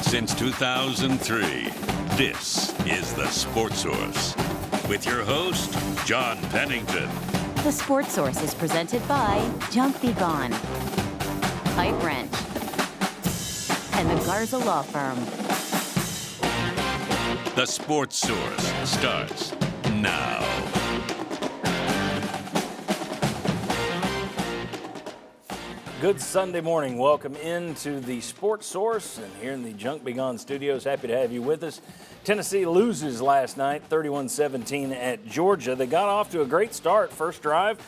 Since 2003, this is The Sports Source with your host, John Pennington. The Sports Source is presented by Junk Be Gone, Pipe Wrench, and the Garza Law Firm. The Sports Source starts now. Good Sunday morning. Welcome into the Sports Source and here in the Junk Be Gone studios. Happy to have you with us. Tennessee loses last night, 31-17 at Georgia. They got off to a great start. First drive,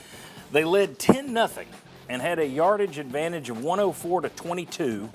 they led 10-0 and had a yardage advantage of 104-22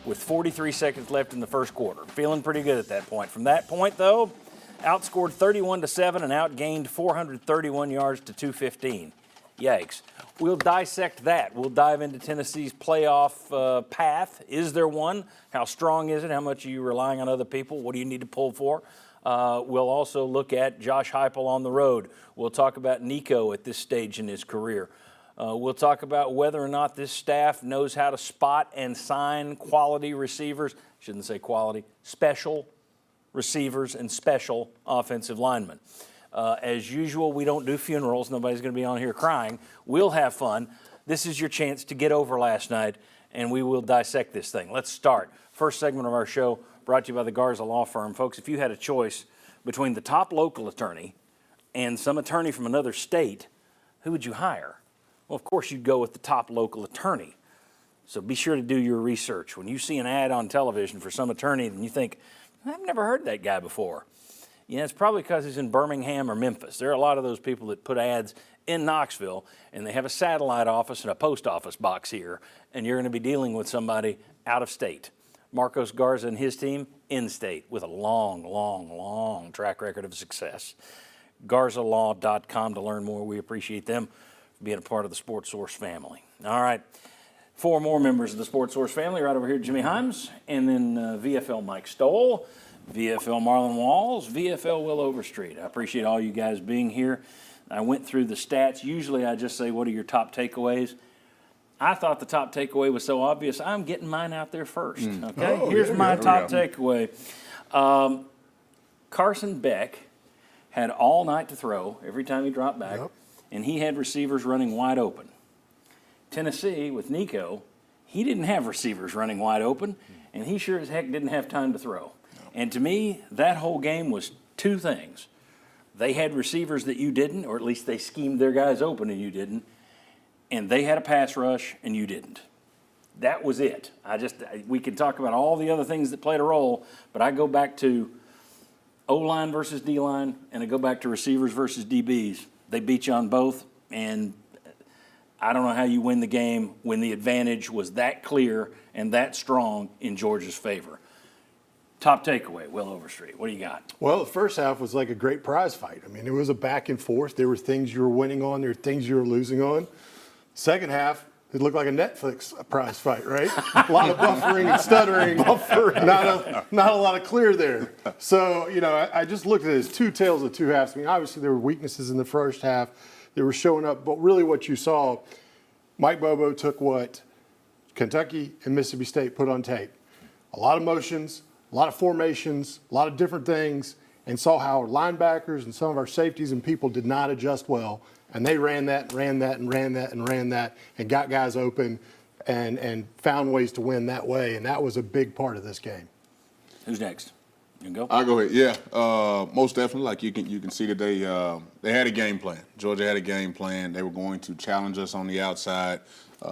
with 43 seconds left in the first quarter. Feeling pretty good at that point. From that point, though, outscored 31-7 and outgained 431 yards to 215. Yikes. We'll dissect that. We'll dive into Tennessee's playoff path. Is there one? How strong is it? How much are you relying on other people? What do you need to pull for? We'll also look at Josh Heupel on the road. We'll talk about Nico at this stage in his career. We'll talk about whether or not this staff knows how to spot and sign quality receivers. Shouldn't say quality, special receivers and special offensive linemen. As usual, we don't do funerals. Nobody's going to be on here crying. We'll have fun. This is your chance to get over last night, and we will dissect this thing. Let's start. First segment of our show brought to you by the Garza Law Firm. Folks, if you had a choice between the top local attorney and some attorney from another state, who would you hire? Well, of course, you'd go with the top local attorney. So be sure to do your research. When you see an ad on television for some attorney and you think, I've never heard that guy before. Yeah, it's probably because he's in Birmingham or Memphis. There are a lot of those people that put ads in Knoxville, and they have a satellite office and a post office box here, and you're going to be dealing with somebody out of state. Marcos Garza and his team, in-state, with a long track record of success. GarzaLaw.com to learn more. We appreciate them for being a part of the Sports Source family. All right, 4 more members of the Sports Source family right over here, Jimmy Himes, and then VFL Mike Stoll. VFL Marlon Walls, VFL Will Overstreet. I appreciate all you guys being here. I went through the stats. Usually I just say, what are your top takeaways? I thought the top takeaway was so obvious, I'm getting mine out there first. Okay, here's my top takeaway. Carson Beck had all night to throw every time he dropped back, and he had receivers running wide open. Tennessee, with Nico, he didn't have receivers running wide open, and he sure as heck didn't have time to throw. And to me, that whole game was 2 things. They had receivers that you didn't, or at least they schemed their guys open and you didn't. And they had a pass rush and you didn't. That was it. We can talk about all the other things that played a role, but I go back to O-line versus D-line, and I go back to receivers versus DBs. They beat you on both, and I don't know how you win the game when the advantage was that clear and that strong in Georgia's favor. Top takeaway, Will Overstreet. What do you got? Well, the first half was like a great prize fight. I mean, it was a back and forth. There were things you were winning on. There were things you were losing on. Second half, it looked like a Netflix prize fight, right? A lot of buffering and stuttering. Not a lot of clear there. So, I just looked at it as 2 tales of 2 halves. I mean, obviously there were weaknesses in the first half. They were showing up. But really what you saw, Mike Bobo took what Kentucky and Mississippi State put on tape. A lot of motions, a lot of formations, a lot of different things, and saw how our linebackers and some of our safeties and people did not adjust well. And they ran that and got guys open and found ways to win that way. And that was a big part of this game. Who's next? You can go? I'll go ahead. Yeah, most definitely. Like you can see that they had a game plan. Georgia had a game plan. They were going to challenge us on the outside.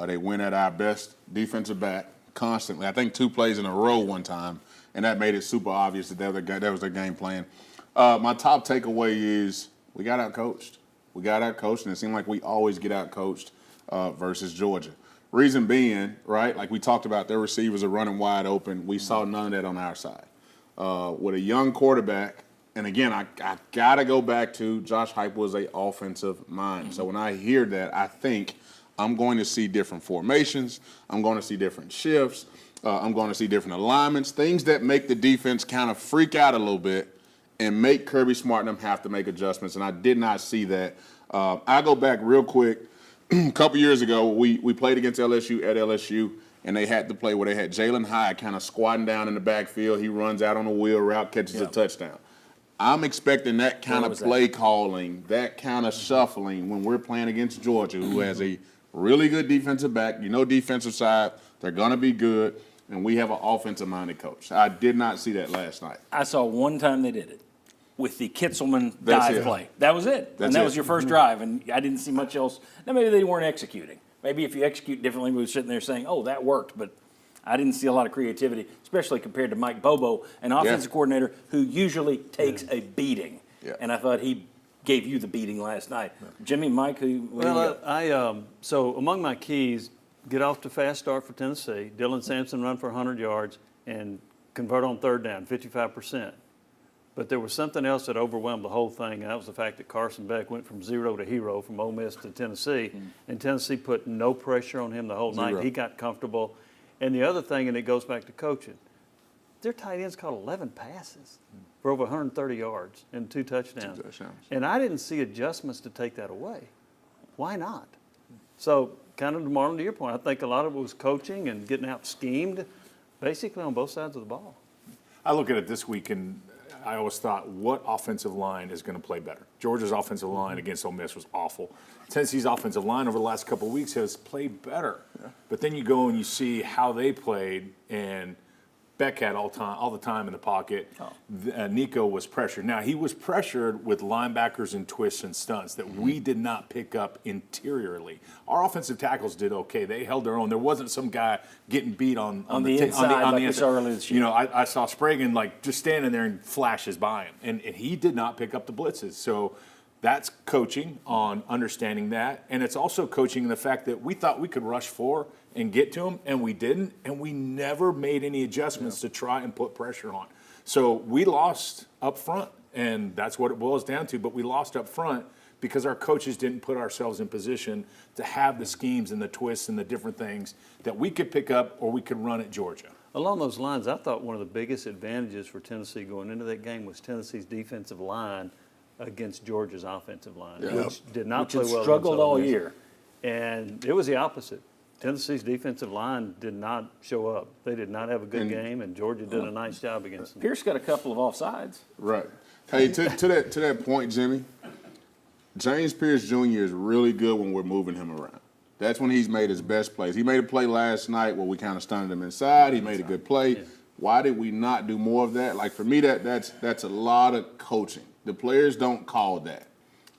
They went at our best defensive back constantly. I think 2 plays in a row one time. And that made it super obvious that that was their game plan. My top takeaway is we got out-coached. And it seemed like we always get out-coached versus Georgia. Reason being, right, like we talked about, their receivers are running wide open. We saw none of that on our side. With a young quarterback, and again, I got to go back to Josh Heupel was an offensive mind. So when I hear that, I think I'm going to see different formations. I'm going to see different shifts. I'm going to see different alignments, things that make the defense kind of freak out a little bit and make Kirby Smart and them have to make adjustments, and I did not see that. I go back real quick. A couple years ago, we played against LSU at LSU, and they had the play where they had Jalen Hyde kind of squatting down in the backfield. He runs out on a wheel route, catches a touchdown. I'm expecting that kind of play calling, that kind of shuffling when we're playing against Georgia, who has a really good defensive back. You know, defensive side, they're going to be good, and we have an offensive-minded coach. I did not see that last night. I saw one time they did it with the Kitzelman dive play. That was it. And that was your first drive, and I didn't see much else. Now, maybe they weren't executing. Maybe if you execute differently, we were sitting there saying, oh, that worked, but I didn't see a lot of creativity, especially compared to Mike Bobo, an offensive coordinator who usually takes a beating. Yeah. And I thought he gave you the beating last night. Jimmy, Mike, so among my keys, get off to fast start for Tennessee. Dylan Sampson run for 100 yards and convert on third down, 55%. But there was something else that overwhelmed the whole thing, and that was the fact that Carson Beck went from zero to hero from Ole Miss to Tennessee, and Tennessee put no pressure on him the whole night. He got comfortable. And the other thing, and it goes back to coaching, their tight ends caught 11 passes for over 130 yards and 2 touchdowns. And I didn't see adjustments to take that away. Why not? So kind of, Marlon, to your point, I think a lot of it was coaching and getting out schemed, basically on both sides of the ball. I look at it this week, and I always thought, what offensive line is going to play better? Georgia's offensive line against Ole Miss was awful. Tennessee's offensive line over the last couple of weeks has played better. Yeah. But then you go and you see how they played, and Beck had all the time in the pocket. Nico was pressured. Now, he was pressured with linebackers and twists and stunts that we did not pick up interiorly. Our offensive tackles did okay. They held their own. There wasn't some guy getting beat on the inside. On the inside. Earlier this year. You know, I saw Spragan just standing there and flashes by him, and he did not pick up the blitzes. So that's coaching on understanding that, and it's also coaching in the fact that we thought we could rush 4 and get to them, and we didn't, and we never made any adjustments to try and put pressure on. So we lost up front, and that's what it boils down to, but we lost up front because our coaches didn't put ourselves in position to have the schemes and the twists and the different things that we could pick up or we could run at Georgia. Along those lines, I thought one of the biggest advantages for Tennessee going into that game was Tennessee's defensive line against Georgia's offensive line, which did not play well. Struggled all year. And it was the opposite. Tennessee's defensive line did not show up. They did not have a good game, and Georgia did a nice job against them. Pierce got a couple of offsides. Right. Hey, to that point, Jimmy, James Pierce Jr. is really good when we're moving him around. That's when he's made his best plays. He made a play last night where we kind of stunned him inside. He made a good play. Yeah. Why did we not do more of that? Like, for me, that's a lot of coaching. The players don't call that.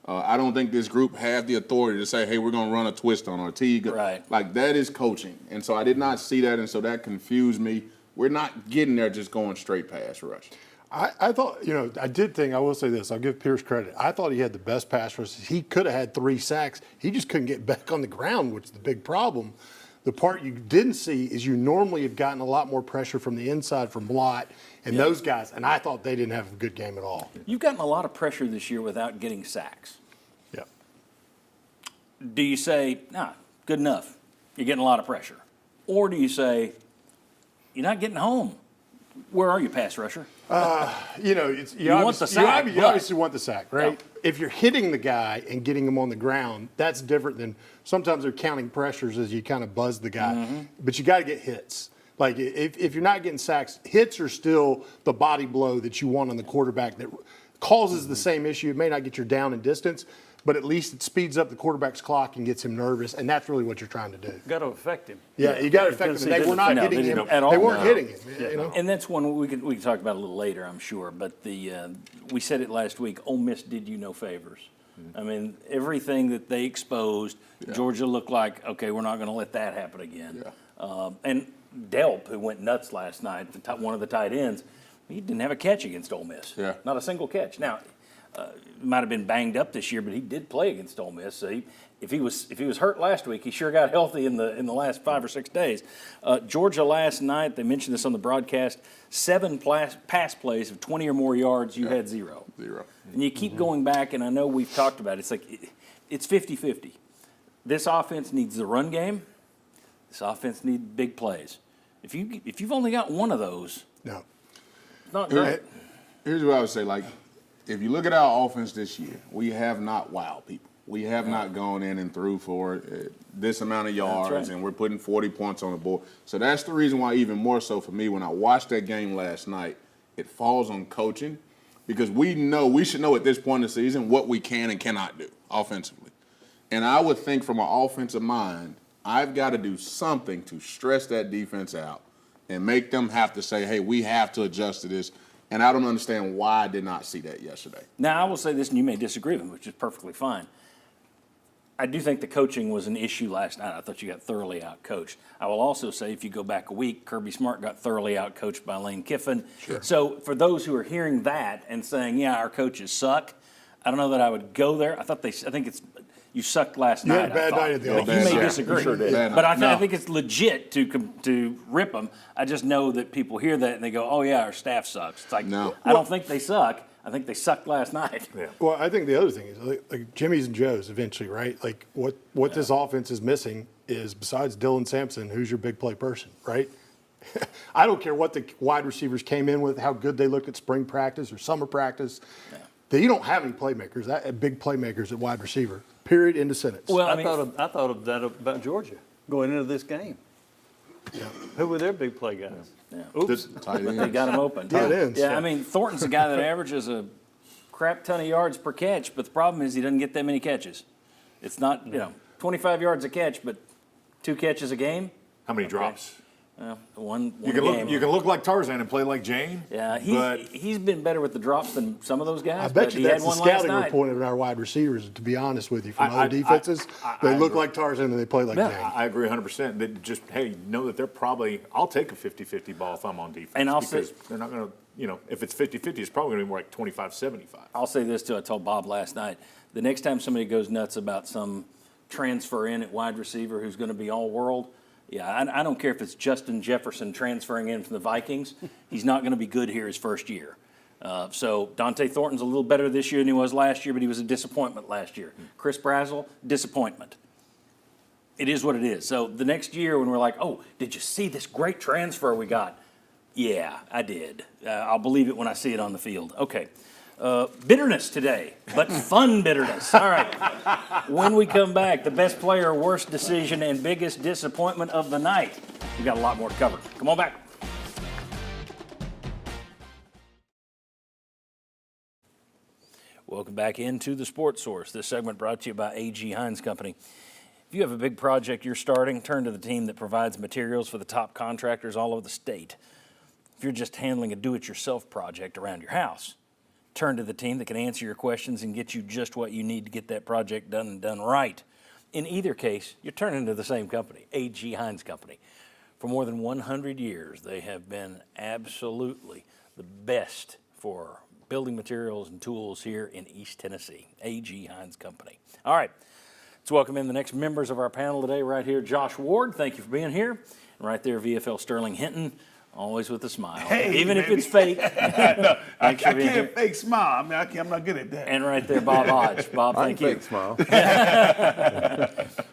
I don't think this group have the authority to say, hey, we're going to run a twist on our Teague. Right. Like, that is coaching. And so I did not see that, and so that confused me. We're not getting there just going straight pass rush. I thought, I will say this. I'll give Pierce credit. I thought he had the best pass rush. He could have had 3 sacks. He just couldn't get back on the ground, which is the big problem. The part you didn't see is you normally have gotten a lot more pressure from the inside from Blott and those guys, and I thought they didn't have a good game at all. You've gotten a lot of pressure this year without getting sacks. Yeah. Do you say, good enough, you're getting a lot of pressure? Or do you say, you're not getting home? Where are you, pass rusher? You want the sack. You obviously want the sack, right? Yeah. If you're hitting the guy and getting him on the ground, that's different than sometimes they're counting pressures as you kind of buzz the guy. Mm-hmm. But you got to get hits. Like, if you're not getting sacks, hits are still the body blow that you want on the quarterback that causes the same issue. It may not get you down in distance, but at least it speeds up the quarterback's clock and gets him nervous, and that's really what you're trying to do. Got to affect him. Yeah, you got to affect him. They were not hitting him at all. They weren't hitting him. Yeah. And that's one we can talk about a little later, I'm sure. But we said it last week. Ole Miss did you no favors. I mean, everything that they exposed, Georgia looked like, okay, we're not going to let that happen again. Yeah. And Delp, who went nuts last night, one of the tight ends, he didn't have a catch against Ole Miss. Yeah. Not a single catch. Now, might have been banged up this year, but he did play against Ole Miss. So if he was hurt last week, he sure got healthy in the last 5 or 6 days. Georgia last night, they mentioned this on the broadcast, 7 pass plays of 20 or more yards, you had 0. 0. And you keep going back, and I know we've talked about it. It's like it's 50-50. This offense needs the run game. This offense needs big plays. If you've only got one of those, no, it's not great. Here's what I would say, if you look at our offense this year, we have not wowed people. We have not gone in and threw for this amount of yards, right. and we're putting 40 points on the board. So that's the reason why, even more so for me, when I watched that game last night, it falls on coaching, because we should know at this point in the season what we can and cannot do offensively. And I would think from an offensive mind, I've got to do something to stress that defense out and make them have to say, hey, we have to adjust to this. And I don't understand why I did not see that yesterday. Now, I will say this, and you may disagree with me, which is perfectly fine. I do think the coaching was an issue last night. I thought you got thoroughly out-coached. I will also say, if you go back a week, Kirby Smart got thoroughly out-coached by Lane Kiffin. Sure. So for those who are hearing that and saying, yeah, our coaches suck, I don't know that I would go there. I think it's you sucked last night. had a bad night at the You office. may Yeah, disagree, you sure did. Bad but night. I think it's legit to rip them. I just know that people hear that and they go, oh, yeah, our staff sucks. It's like, No. I don't think they suck. I think they sucked last night. Yeah. Well, I think the other thing is like Jimmy's and Joe's eventually, right? Like what this offense is missing is, besides Dylan Sampson, who's your big play person, right? I don't care what the wide receivers came in with, how good they looked at spring practice or summer practice. Yeah. You don't have any playmakers, big playmakers at wide receiver. Period. End of sentence. Well, I thought of that about Georgia going into this game. Yeah. Who were their big play guys? Yeah. Oops. Tight They ends. got him open. Tight ends. Yeah, I mean, Thornton's a guy that averages a crap ton of yards per catch, but the problem is he doesn't get that many catches. It's not, 25 yards a catch, but 2 catches a game. How many drops? One You a can game. look like Tarzan and play like Jane. Yeah, but he's been better with the drops than some of those guys. I bet but you he that's had the one last scouting night. report of our wide receivers, to be honest with you, from I- other defenses. I They look agree. like Tarzan and they play like Yeah. Jane. I agree 100%. That just, hey, know that they're probably, I'll take a 50-50 ball if I'm on defense. And I'll because say- they're not going to, if it's 50-50, it's probably going to be more like 25-75. I'll say this too. I told Bob last night. The next time somebody goes nuts about some transfer in at wide receiver who's going to be all world, yeah, I don't care if it's Justin Jefferson transferring in from the Vikings. He's not going to be good here his first year. So Dante Thornton's a little better this year than he was last year, but he was a disappointment last year. Chris Brazzell, disappointment. It is what it is. So the next year when we're like, oh, did you see this great transfer we got? Yeah, I did. I'll believe it when I see it on the field. Okay. Bitterness today, but fun bitterness. All right. When we come back, the best player, worst decision, and biggest disappointment of the night. We got a lot more to cover. Come on back. Welcome back into the Sports Source. This segment brought to you by A.G. Hines Company. If you have a big project you're starting, turn to the team that provides materials for the top contractors all over the state. If you're just handling a do-it-yourself project around your house, turn to the team that can answer your questions and get you just what you need to get that project done and done right. In either case, you're turning to the same company, A.G. Hines Company. For more than 100 years, they have been absolutely the best for building materials and tools here in East Tennessee, A.G. Hines Company. All right, let's welcome in the next members of our panel today. Right here, Josh Ward, thank you for being here. And right there, VFL Sterling Hinton. Always with a smile, Hey, even if baby. it's fake. No, I Thanks for being here. can't fake smile. I mean, I'm not good at that. And right there, Bob Hodge. Bob, thank you. Smile. All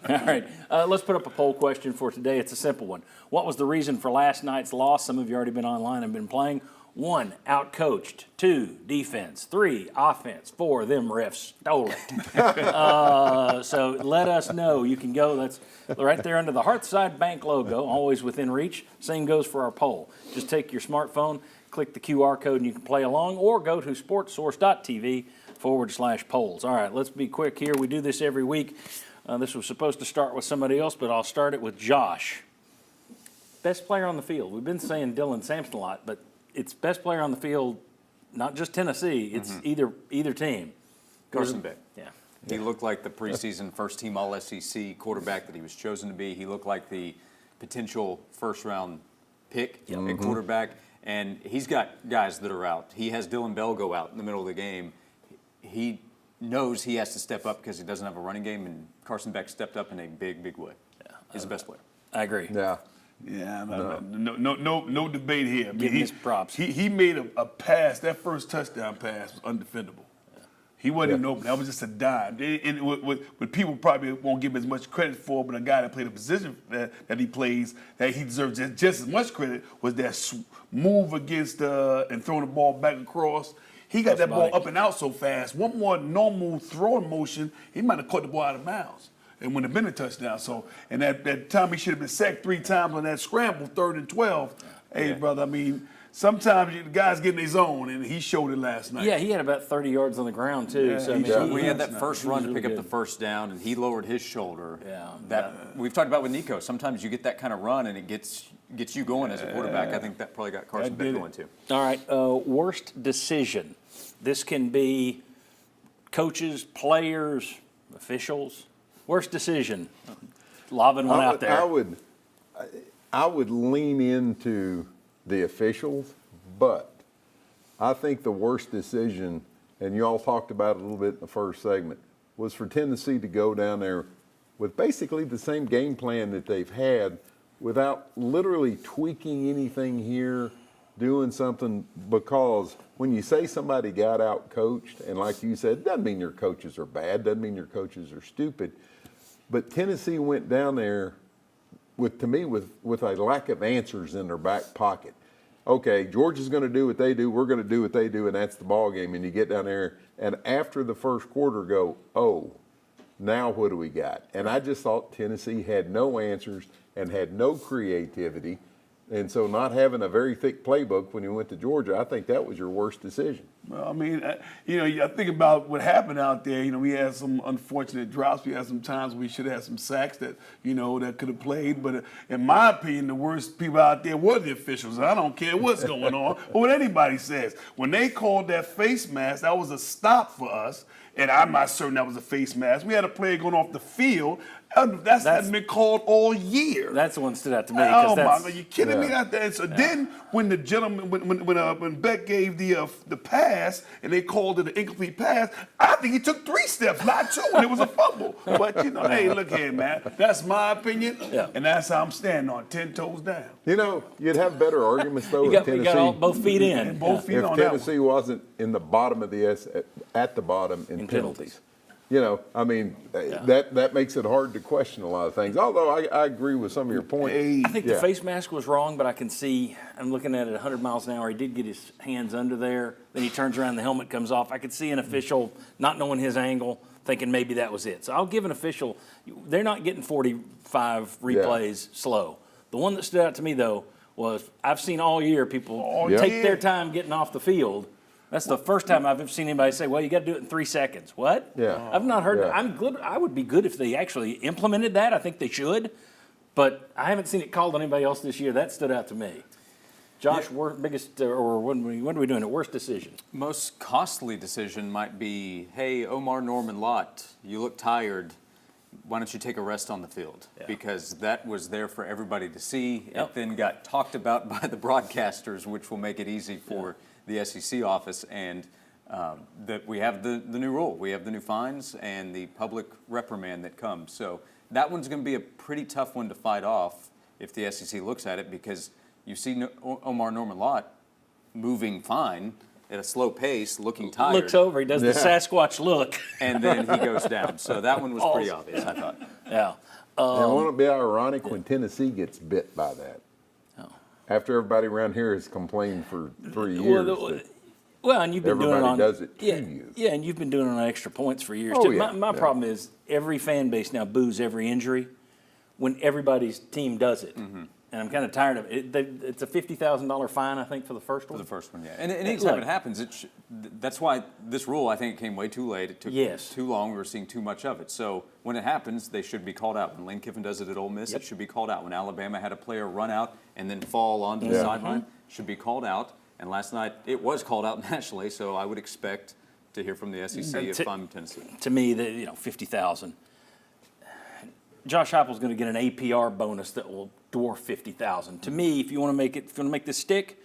right, let's put up a poll question for today. It's a simple one. What was the reason for last night's loss? Some of you already been online and been playing. 1, outcoached. 2, defense. 3, offense. 4, them refs stole it. So let us know. You can go. That's right there under the Hearthside Bank logo, always within reach. Same goes for our poll. Just take your smartphone, click the QR code, and you can play along, or go to sportsource.tv/polls. All right, let's be quick here. We do this every week. This was supposed to start with somebody else, but I'll start it with Josh. Best player on the field. We've been saying Dylan Sampson a lot, but it's best player on the field, not just Tennessee. It's either team. Carson Beck. Yeah. He looked like the preseason first-team All-SEC quarterback that he was chosen to be. He looked like the potential first-round pick at quarterback, and he's got guys that are out. He has Dylan Bell go out in the middle of the game. He knows he has to step up because he doesn't have a running game, and Carson Beck stepped up in a big, big way. He's the best player. I agree. Yeah. Yeah, no debate here. I mean, Give him his props. He made a pass. That first touchdown pass was undefendable. He wasn't even open. That was just a dime. And what people probably won't give him as much credit for, but a guy that played a position that he plays, that he deserves just as much credit, was that move against and throwing the ball back across. He got that ball Body. up and out so fast. One more normal throwing motion, he might have caught the ball out of bounds. And would have been a touchdown. So, and that time he should have been sacked 3 times on that scramble, 3rd and 12. Hey, brother, I mean, sometimes the guys get in his zone, and he showed it last night. Yeah, he had about 30 yards on the ground, too. Yeah, so, I he mean, showed We it. had that first run to really pick up good. the first down, and he lowered his shoulder. Yeah. That we've talked about with Nico. Sometimes you get that kind of run, and it gets you going as a quarterback. I think that probably got Carson Beck going too. All right, worst decision. This can be coaches, players, officials. Worst decision. Lobbing one out there. I would lean into the officials, but I think the worst decision, and you all talked about it a little bit in the first segment, was for Tennessee to go down there with basically the same game plan that they've had without literally tweaking anything here, doing something, because when you say somebody got out coached, and like you said, doesn't mean your coaches are bad, doesn't mean your coaches are stupid, but Tennessee went down there with a lack of answers in their back pocket. Okay, Georgia's going to do what they do, we're going to do what they do, and that's the ball game. And you get down there, and after the first quarter go, oh, now what do we got? And I just thought Tennessee had no answers and had no creativity. And so not having a very thick playbook when you went to Georgia, I think that was your worst decision. Well, I mean, I think about what happened out there. We had some unfortunate drops. We had some times we should have had some sacks that could have played. But in my opinion, the worst people out there were the officials. I don't care what's going on or what anybody says. When they called that face mask, that was a stop for us. And I'm not certain that was a face mask. We had a player going off the field. That's been called all year. That's the one that stood out to me. Oh my that's, God! You kidding me? So then, when the gentleman, when Beck gave the pass and they called it an incomplete pass, I think he took 3 steps, not 2, and it was a fumble. But hey, look here, man. That's my opinion, and that's how I'm standing on 10 toes down. You'd have better arguments though. You got both feet in. And both feet if on Tennessee wasn't in the bottom of the at the bottom in penalties. That makes it hard to question a lot of things. Although I agree with some of your points. I think the face mask was wrong, but I can see, I'm looking at it 100 miles an hour. He did get his hands under there. Then he turns around, the helmet comes off. I could see an official not knowing his angle, thinking maybe that was it. So I'll give an official, they're not getting 45 replays slow. The one that stood out to me, though, was I've seen all year people take their time getting off the field. That's the first time I've ever seen anybody say, well, you got to do it in 3 seconds. What? Yeah. I've not heard Yeah. I'm good. I would be good if they actually implemented that. I think they should. But I haven't seen it called on anybody else this year. That stood out to me. Josh, biggest, or what are we doing? Worst decision? Most costly decision might be, hey, Omar Norman Lott, you look tired. Why don't you take a rest on the field? Yeah. Because that was there for everybody to see. Yep. It then got talked about by the broadcasters, which will make it easy for the SEC office, and that we have the new rule. We have the new fines and the public reprimand that comes. So that one's going to be a pretty tough one to fight off if the SEC looks at it, because you see Omar Norman Lott moving fine at a slow pace, looking tired. Looks over, he does the Sasquatch look. And then he goes down. So that one was pretty obvious, I thought. Yeah. And won't it be ironic when Tennessee gets bit by that? After everybody around here has complained for 3 years. Well, and you've been doing it on. Everybody does it to you. Yeah, and you've been doing it on extra points for years, Oh, too. yeah, My problem is every fan base now boos every injury when everybody's team does it. Mm-hmm. And I'm kind of tired of it. It's a $50,000 fine, I think, for the first one. For the first one, yeah. And anytime it happens, that's why this rule, I think, came way too late. It took too long. We were seeing too much of it. So when it happens, they should be called out. When Lane Kiffin does it at Ole Miss, it should be called out. When Alabama had a player run out and then fall onto the sideline, should be called out. And last night, it was called out nationally, so I would expect to hear from the SEC if I'm Tennessee. To me, $50,000. Josh Heupel's going to get an APR bonus that will dwarf $50,000. To me, if you want to make this stick,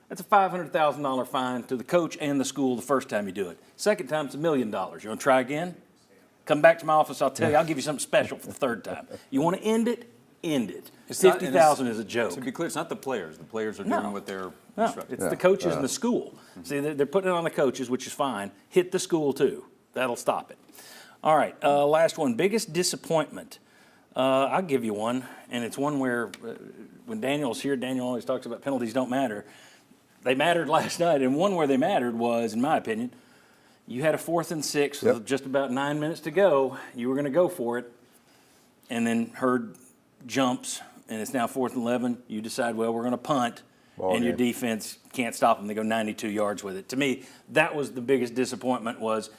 that's a $500,000 fine to the coach and the school the first time you do it. Second time, it's $1 million. You want to try again? Come back to my office. I'll tell you. I'll give you something special for the third time. You want to end it? End it. $50,000 is a joke. To be clear, it's not the players. The players are doing what they're instructed. It's the coaches and the school. Mm-hmm. See, they're putting it on the coaches, which is fine. Hit the school too. That'll stop it. All right, last one. Biggest disappointment. I'll give you one, and it's one where when Daniel's here, Daniel always talks about penalties don't matter. they mattered last night, and one where they mattered was, in my opinion, you had a 4th and 6 with just about 9 minutes to go. You were going to go for it, and then Hurd jumps, and it's now 4th and 11. You decide, well, we're going to punt, and your defense can't stop them. They go 92 yards with it. To me, that was the biggest disappointment was,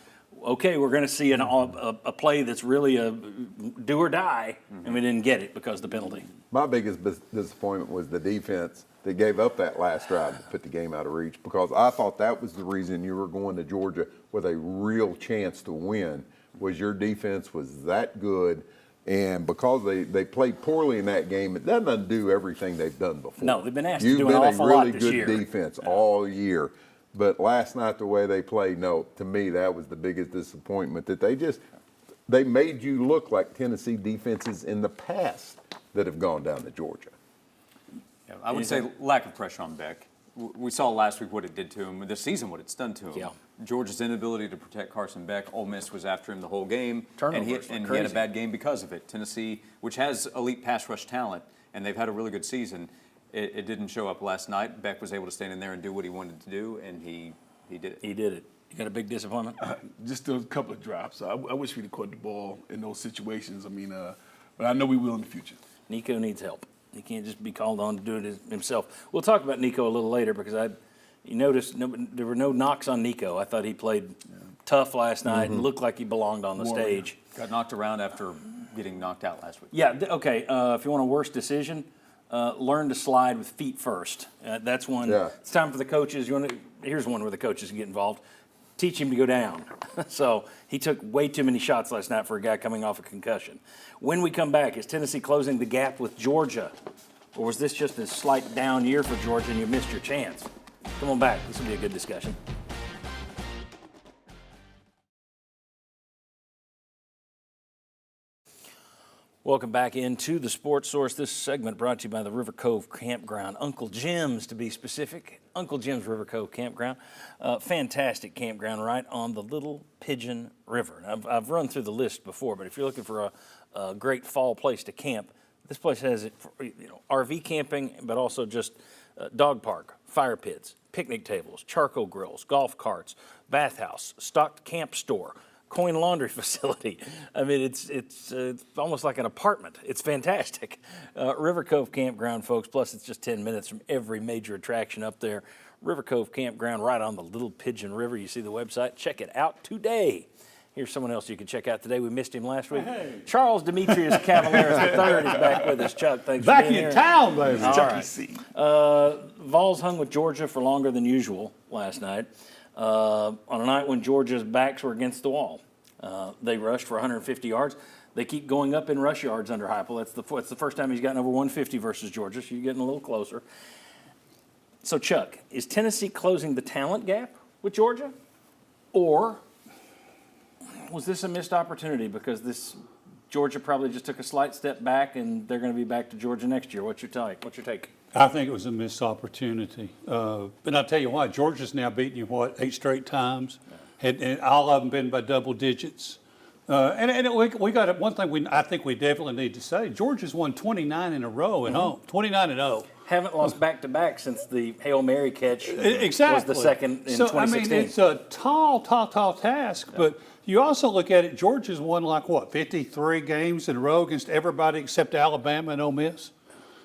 okay, we're going to see a play that's really a do or die, and we didn't get it because of the penalty. My biggest disappointment was the defense that gave up that last drive to put the game out of reach, because I thought that was the reason you were going to Georgia with a real chance to win, was your defense was that good. And because they played poorly in that game, it doesn't undo everything they've done before. No, they've been asked to do an awful lot this year. You've been a really good defense all year. But last night, the way they played, no, to me, that was the biggest disappointment, that they made you look like Tennessee defenses in the past that have gone down to Georgia. Yeah, I would say lack of pressure on Beck. We saw last week what it did to him, this season what it's done to him. Yeah. Georgia's inability to protect Carson Beck. Ole Miss was after him the whole game. Turnovers, and he had a bad game because of it. Tennessee, which has elite pass rush talent, and they've had a really good season, it didn't show up last night. Beck was able to stand in there and do what he wanted to do, and he did it. He did it. You got a big disappointment? Just a couple of drops. I wish we'd have caught the ball in those situations. I mean, but I know we will in the future. Nico needs help. He can't just be called on to do it himself. We'll talk about Nico a little later because you noticed there were no knocks on Nico. I thought he played tough last night and looked like he belonged on the stage. Got knocked around after getting knocked out last week. Yeah, okay. If you want a worse decision, learn to slide with feet first. That's one. Yeah. It's time for the coaches. Here's one where the coaches get involved. Teach him to go down. So he took way too many shots last night for a guy coming off a concussion. When we come back, is Tennessee closing the gap with Georgia? Or was this just a slight down year for Georgia and you missed your chance? Come on back. This will be a good discussion. Welcome back into the Sports Source. This segment brought to you by the River Cove Campground. Uncle Jim's, to be specific. Uncle Jim's River Cove Campground. Fantastic campground right on the Little Pigeon River. I've run through the list before, but if you're looking for a great fall place to camp, this place has it for, RV camping, but also just dog park, fire pits, picnic tables, charcoal grills, golf carts, bathhouse, stocked camp store, coin laundry facility. I mean, it's almost like an apartment. It's fantastic. River Cove Campground, folks, plus it's just 10 minutes from every major attraction up there. River Cove Campground right on the Little Pigeon River. You see the website. Check it out today. Here's someone else you can check out today. We missed him last week. Hey. Charles Demetrius Cavaleras III is back with us. Chuck, thanks for being here. Back in town, baby. Chucky C. Vols hung with Georgia for longer than usual last night. On a night when Georgia's backs were against the wall. They rushed for 150 yards. They keep going up in rush yards under Heupel. That's the first time he's gotten over 150 versus Georgia, so you're getting a little closer. So, Chuck, is Tennessee closing the talent gap with Georgia? Or was this a missed opportunity because Georgia probably just took a slight step back and they're going to be back to Georgia next year? What's your take? I think it was a missed opportunity. But I'll tell you what, Georgia's now beaten you, 8 straight times? And all of them been by double digits. We got one thing I think we definitely need to say. Georgia's won 29 in a row at home, 29-0. Haven't lost back-to-back since the Hail Mary catch exactly. was the second in 2016. I mean, it's a tall task, but you also look at it, Georgia's won 53 games in a row against everybody except Alabama and Ole Miss.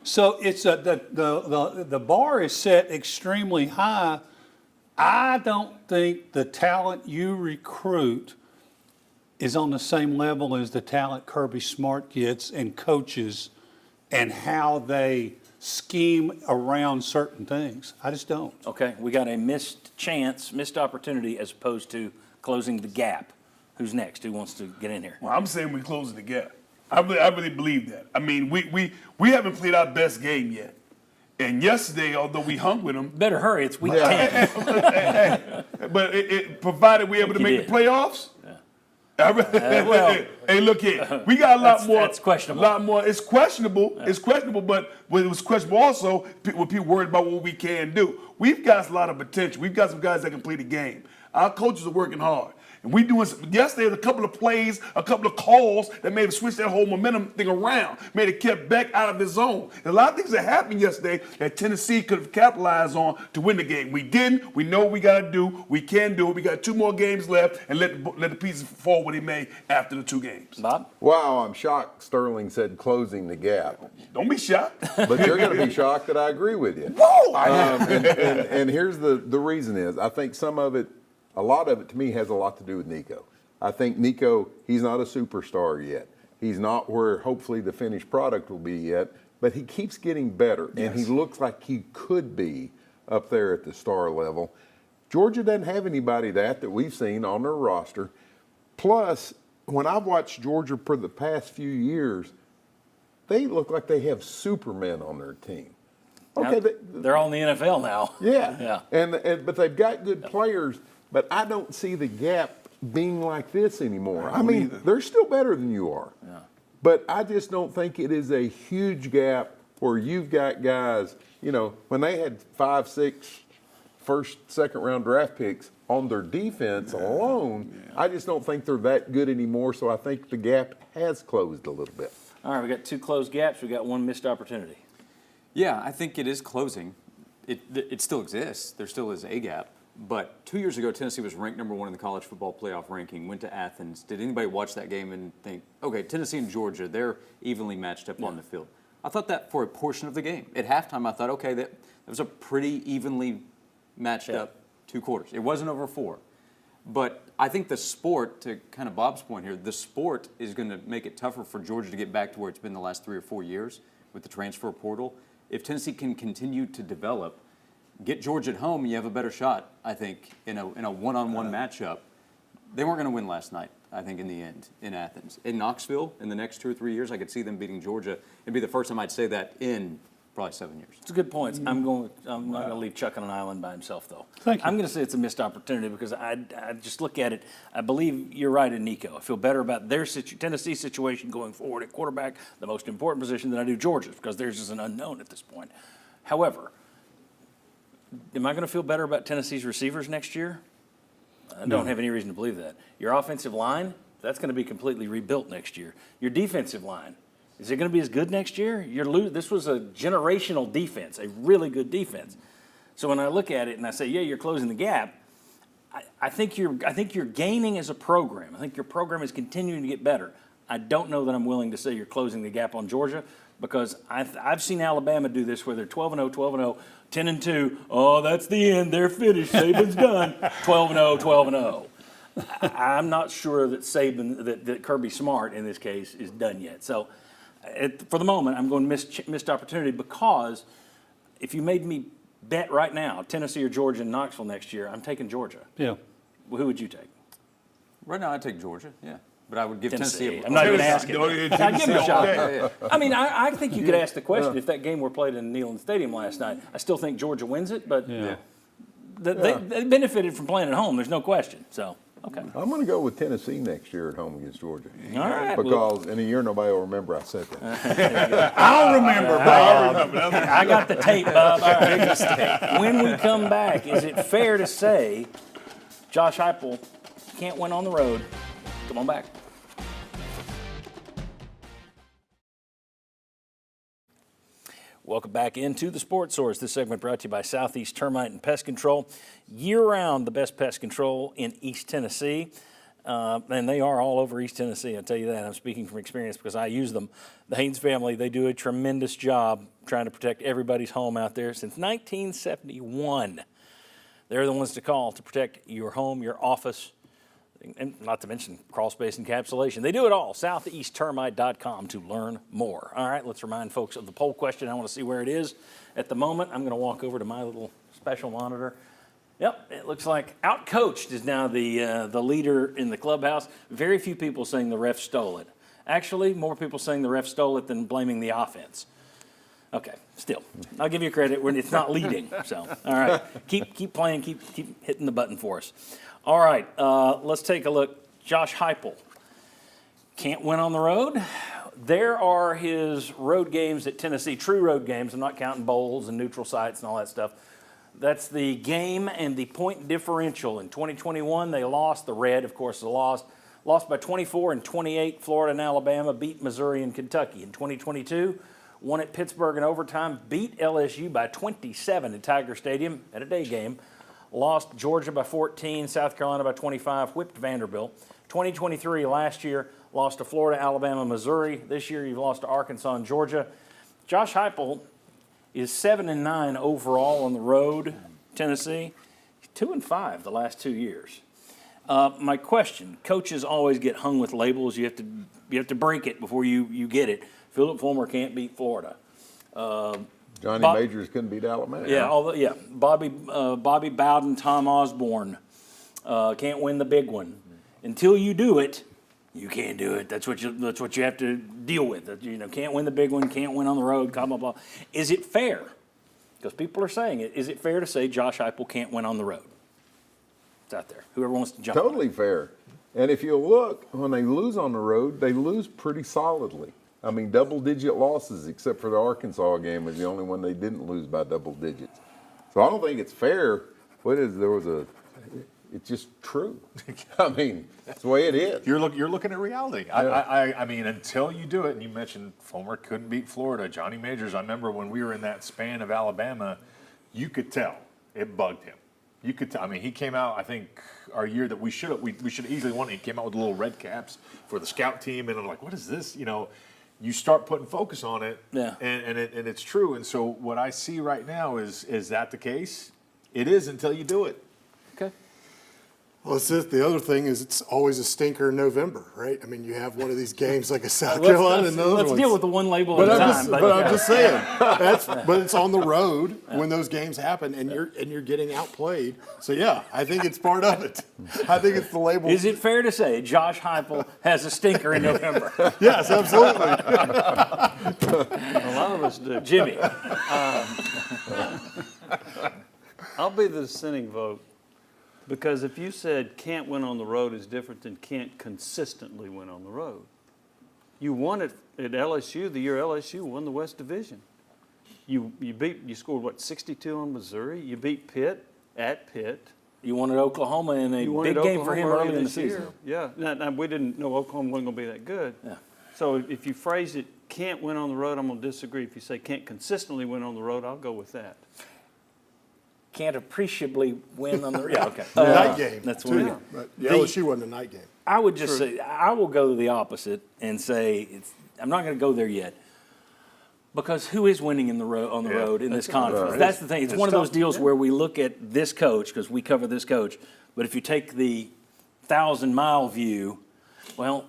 So it's the bar is set extremely high. I don't think the talent you recruit is on the same level as the talent Kirby Smart gets and coaches and how they scheme around certain things. I just don't. Okay, we got a missed chance, missed opportunity as opposed to closing the gap. Who's next? Who wants to get in here? Well, I'm saying we're closing the gap. I really believe that. I mean, we haven't played our best game yet. And yesterday, although we hung with them. Better hurry, it's week 10. But it provided we're able to make the playoffs. Hey, look here. We got a lot more. That's questionable. A lot more. It's questionable. Yeah. It's questionable, but it was questionable also when people worried about what we can do. We've got a lot of potential. We've got some guys that can play the game. Our coaches are working hard. And we doing yesterday a couple of plays, a couple of calls that made it switch that whole momentum thing around, made it kept Beck out of his zone. And a lot of things that happened yesterday that Tennessee could have capitalized on to win the game. We didn't. We know what we got to do. We can do it. We got 2 more games left, and let the pieces fall where they may after the 2 games. Bob? Wow, I'm shocked Sterling said closing the gap. Don't be shocked. But you're going to be shocked that I agree with you. Whoa! And here's the reason is, I think a lot of it to me has a lot to do with Nico. I think Nico, he's not a superstar yet. He's not where hopefully the finished product will be yet, but he keeps getting better, and he looks like he could be up there at the star level. Georgia doesn't have anybody that we've seen on their roster. Plus, when I've watched Georgia for the past few years, they look like they have supermen on their team. Okay, They're all in the NFL now. Yeah. But they've got good players, but I don't see the gap being like this anymore. I mean, they're still better than you are. Yeah. But I just don't think it is a huge gap where you've got guys, when they had 5, 6 first, second round draft picks on their defense alone, I just don't think they're that good anymore. So I think the gap has closed a little bit. All right, we got 2 closed gaps. We got 1 missed opportunity. Yeah, I think it is closing. It still exists. There still is a gap. But 2 years ago, Tennessee was ranked number 1 in the college football playoff ranking, went to Athens. Did anybody watch that game and think, okay, Tennessee and Georgia, they're evenly matched up on the field? I thought that for a portion of the game. At halftime, I thought, okay, that was a pretty evenly matched up 2 quarters. It wasn't over 4. But I think the sport, to kind of Bob's point here, the sport is going to make it tougher for Georgia to get back to where it's been the last 3 or 4 years with the transfer portal. If Tennessee can continue to develop, get Georgia at home, you have a better shot, I think, in a one-on-one matchup. They weren't going to win last night, I think, in the end, in Athens. In Knoxville, in the next 2 or 3 years, I could see them beating Georgia. It'd be the first time I'd say that in probably 7 years. It's a good point. I'm not going to leave Chuck on an island by himself, though. Thank you. I'm going to say it's a missed opportunity because I just look at it. I believe you're right in Nico. I feel better about their Tennessee situation going forward at quarterback, the most important position, than I do Georgia's because theirs is an unknown at this point. However, am I going to feel better about Tennessee's receivers next year? I don't have any reason to believe that. Your offensive line, that's going to be completely rebuilt next year. Your defensive line, is it going to be as good next year? This was a generational defense, a really good defense. So when I look at it and I say, yeah, you're closing the gap, I think you're gaining as a program. I think your program is continuing to get better. I don't know that I'm willing to say you're closing the gap on Georgia because I've seen Alabama do this where they're 12-0, 12-0, 10-2. Oh, that's the end. They're finished. Saban's done. 12-0, 12-0. I'm not sure that that Kirby Smart in this case is done yet. So for the moment, I'm going missed opportunity because if you made me bet right now, Tennessee or Georgia in Knoxville next year, I'm taking Georgia. Yeah. Well, who would you take? Right now, I'd take Georgia, yeah. But I would give Tennessee I'm not even asking. I'd give him a shot. Yeah. I mean, I think you could ask the question if that game were played in Neyland Stadium last night. I still think Georgia wins it, but they benefited from playing at home. There's no question. So, okay. I'm going to go with Tennessee next year at home against Georgia. All right. Because in a year, nobody will remember I said that. I'll remember, Bob. I got the tape, Bob. All right. When we come back, is it fair to say Josh Heupel can't win on the road? Come on back. Welcome back into the Sports Source. This segment brought to you by Southeast Termite and Pest Control. Year-round, the best pest control in East Tennessee. And they are all over East Tennessee, I'll tell you that. I'm speaking from experience because I use them. The Haynes family, they do a tremendous job trying to protect everybody's home out there since 1971. They're the ones to call to protect your home, your office, and not to mention crawl space encapsulation. They do it all. SoutheastTermite.com to learn more. All right, let's remind folks of the poll question. I want to see where it is at the moment. I'm going to walk over to my little special monitor. Yep, it looks like outcoached is now the leader in the clubhouse. Very few people saying the ref stole it. Actually, more people saying the ref stole it than blaming the offense. Okay, still, I'll give you credit when it's not leading. So, all right, keep playing, keep hitting the button for us. All right, let's take a look. Josh Heupel can't win on the road. There are his road games at Tennessee, true road games. I'm not counting bowls and neutral sites and all that stuff. That's the game and the point differential. In 2021, they lost. The Red, of course, lost by 24 and 28. Florida and Alabama beat Missouri and Kentucky. In 2022, won at Pittsburgh in overtime, beat LSU by 27 at Tiger Stadium at a day game. Lost Georgia by 14, South Carolina by 25, whipped Vanderbilt. 2023, last year, lost to Florida, Alabama, Missouri. This year, you've lost to Arkansas and Georgia. Josh Heupel is 7-9 overall on the road, Tennessee. 2-5 the last 2 years. My question: coaches always get hung with labels. You have to break it before you get it. Philip Fulmer can't beat Florida. Johnny Majors couldn't beat Alabama. Yeah, Bobby Bowden, Tom Osborne can't win the big one. Until you do it, you can't do it. That's what you have to deal with. Can't win the big one, can't win on the road, blah, blah, blah. Is it fair? Because people are saying it. Is it fair to say Josh Heupel can't win on the road? It's out there. Whoever wants to jump Totally fair. And if you look, when they lose on the road, they lose pretty solidly. I mean, double-digit losses, except for the Arkansas game, is the only one they didn't lose by double digits. So I don't think it's fair. It's just true. I mean, that's the way it is. You're looking at reality. Yeah. I mean, until you do it, and you mentioned Fulmer couldn't beat Florida. Johnny Majors, I remember when we were in that span of Alabama, you could tell it bugged him. You could tell. I mean, he came out, I think, our year that we should have easily won. He came out with little red caps for the scout team, and I'm like, what is this? You start putting focus on it, and it's true. And so what I see right now is that the case? It is until you do it. Okay. Well, the other thing is it's always a stinker in November, right? I mean, you have one of these games like a South Carolina and those Let's ones. deal with the one label at a time. I'm just saying. But it's on the road when those games happen, and you're getting outplayed. So yeah, I think it's part of it. I think it's the label. Is it fair to say Josh Heupel has a stinker in November? Yes, absolutely. A lot of us do. Jimmy. I'll be the dissenting vote. Because if you said can't win on the road is different than can't consistently win on the road. You won it at LSU the year LSU won the West Division. You scored 62 on Missouri. You beat Pitt at Pitt. You won at Oklahoma in a big game for him early in the season. Yeah, now, we didn't know Oklahoma wasn't going to be that good. Yeah. So if you phrase it can't win on the road, I'm going to disagree. If you say can't consistently win on the road, I'll go with that. Can't appreciably win on the okay. Night game. That's what. Yeah. But the LSU wasn't a night game. I would just say I will go the opposite and say I'm not going to go there yet because who is winning on the road in this conference? Right. That's the thing. It's one of those deals where we look at this coach because we cover this coach, but if you take the 1,000-mile view, well,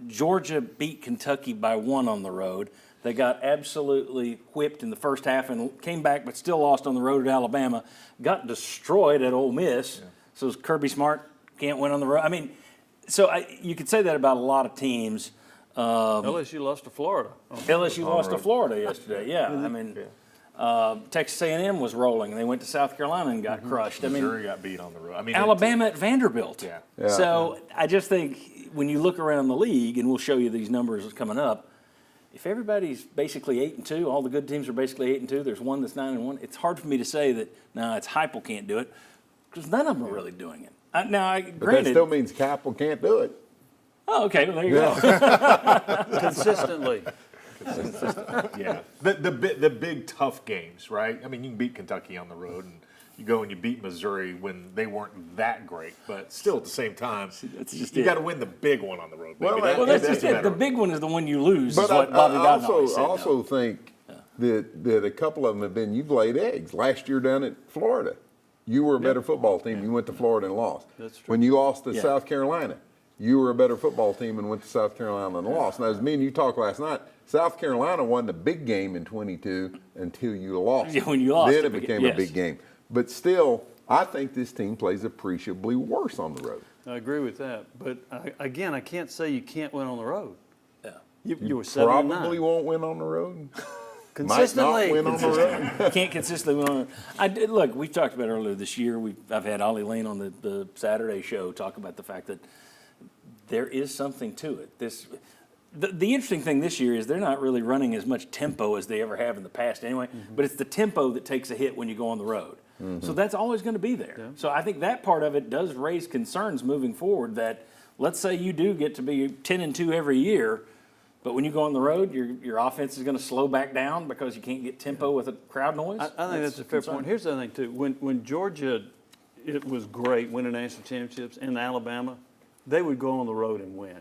Georgia beat Kentucky by 1 on the road. They got absolutely whipped in the first half and came back, but still lost on the road at Alabama. Got destroyed at Ole Miss. Yeah. So Kirby Smart can't win on the road. I mean, you could say that about a lot of teams. LSU lost to Florida. LSU lost to Florida yesterday. Yeah, I mean, Texas A&M was rolling, and they went to South Carolina and got crushed. Missouri got beat on the road. I mean, Alabama at Vanderbilt. Yeah. So I just think when you look around the league, and we'll show you these numbers coming up. If everybody's basically 8-2, all the good teams are basically 8-2. There's one that's 9-1. It's hard for me to say that it's Heupel can't do it because none of them are really doing it. But that still means Heupel can't do it. Oh, okay. Well, there you go. Consistently. Yeah. The big tough games, right? I mean, you can beat Kentucky on the road, and you go and you beat Missouri when they weren't that great, but still at the same time, you got to win the big one on the road. Baby. Well, that's just it. The big one is the one you lose. But I also think that a couple of them have been you've laid eggs. Last year down at Florida, you were a better football team. You went to Florida and lost. That's true. When you lost to South Carolina, you were a better football team and went to South Carolina and lost. Now, as me and you talked last night, South Carolina won the big game in 22 until you lost. Yeah, when you lost. Then it became a big game. But still, I think this team plays appreciably worse on the road. I agree with that. But, again, I can't say you can't win on the road. Yeah. You were 7-9. Probably won't win on the road. Consistently. Might not win on the road. Can't consistently win on the road. Look, we talked about earlier this year. I've had Ollie Lane on the Saturday show talk about the fact that there is something to it. The interesting thing this year is they're not really running as much tempo as they ever have in the past anyway, but it's the tempo that takes a hit when you go on the road. So that's always going to be there. Yeah. So I think that part of it does raise concerns moving forward that let's say you do get to be 10-2 every year, but when you go on the road, your offense is going to slow back down because you can't get tempo with a crowd noise. I think that's a fair point. Here's the other thing, too. When Georgia, it was great winning national championships, and Alabama, they would go on the road and win.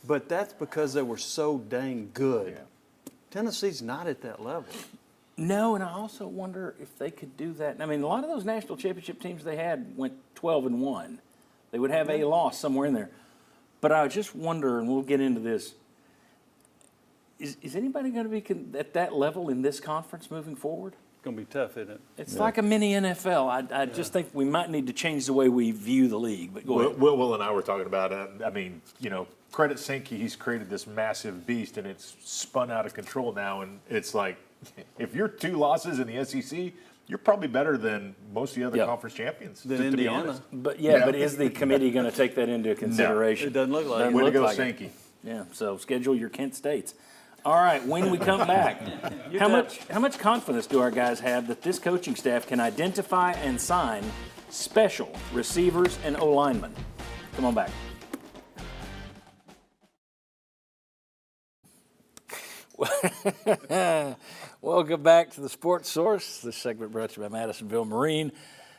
But that's because they were so dang good. Yeah. Tennessee's not at that level. No, and I also wonder if they could do that. I mean, a lot of those national championship teams they had went 12-1. They would have a loss somewhere in there. But I just wonder, and we'll get into this, is anybody going to be at that level in this conference moving forward? It's going to be tough, isn't it? It's like a mini NFL. I just think we might need to change the way we view the league. But go ahead. Will and I were talking about it. I mean, credit Sankey, he's created this massive beast, and it's spun out of control now. And it's like, if you're 2 losses in the SEC, you're probably better than most of the other conference champions. Than to be Indiana. honest. But but is the committee going to take that into consideration? It doesn't look like it. Way to go, like it. Sankey. Yeah, so schedule your Kent States. All right, when we come back, how much confidence do our guys have that this coaching staff can identify and sign special receivers and O-linemen? Come on back. Welcome back to the Sports Source. This segment brought to you by Madisonville Marine.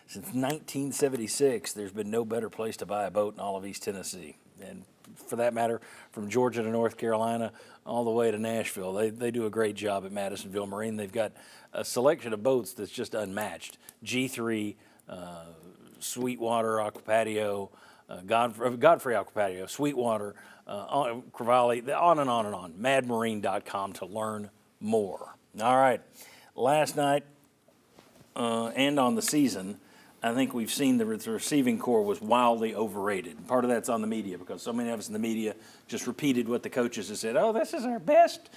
Since 1976, there's been no better place to buy a boat in all of East Tennessee. And for that matter, from Georgia to North Carolina, all the way to Nashville. They do a great job at Madisonville Marine. They've got a selection of boats that's just unmatched. G3, Sweetwater Aqua Patio, Godfrey Aqua Patio, Sweetwater, Crevalle, on and on and on. Madmarine.com to learn more. All right, last night and on the season, I think we've seen the receiving core was wildly overrated. Part of that's on the media because so many of us in the media just repeated what the coaches have said. Oh, this is our best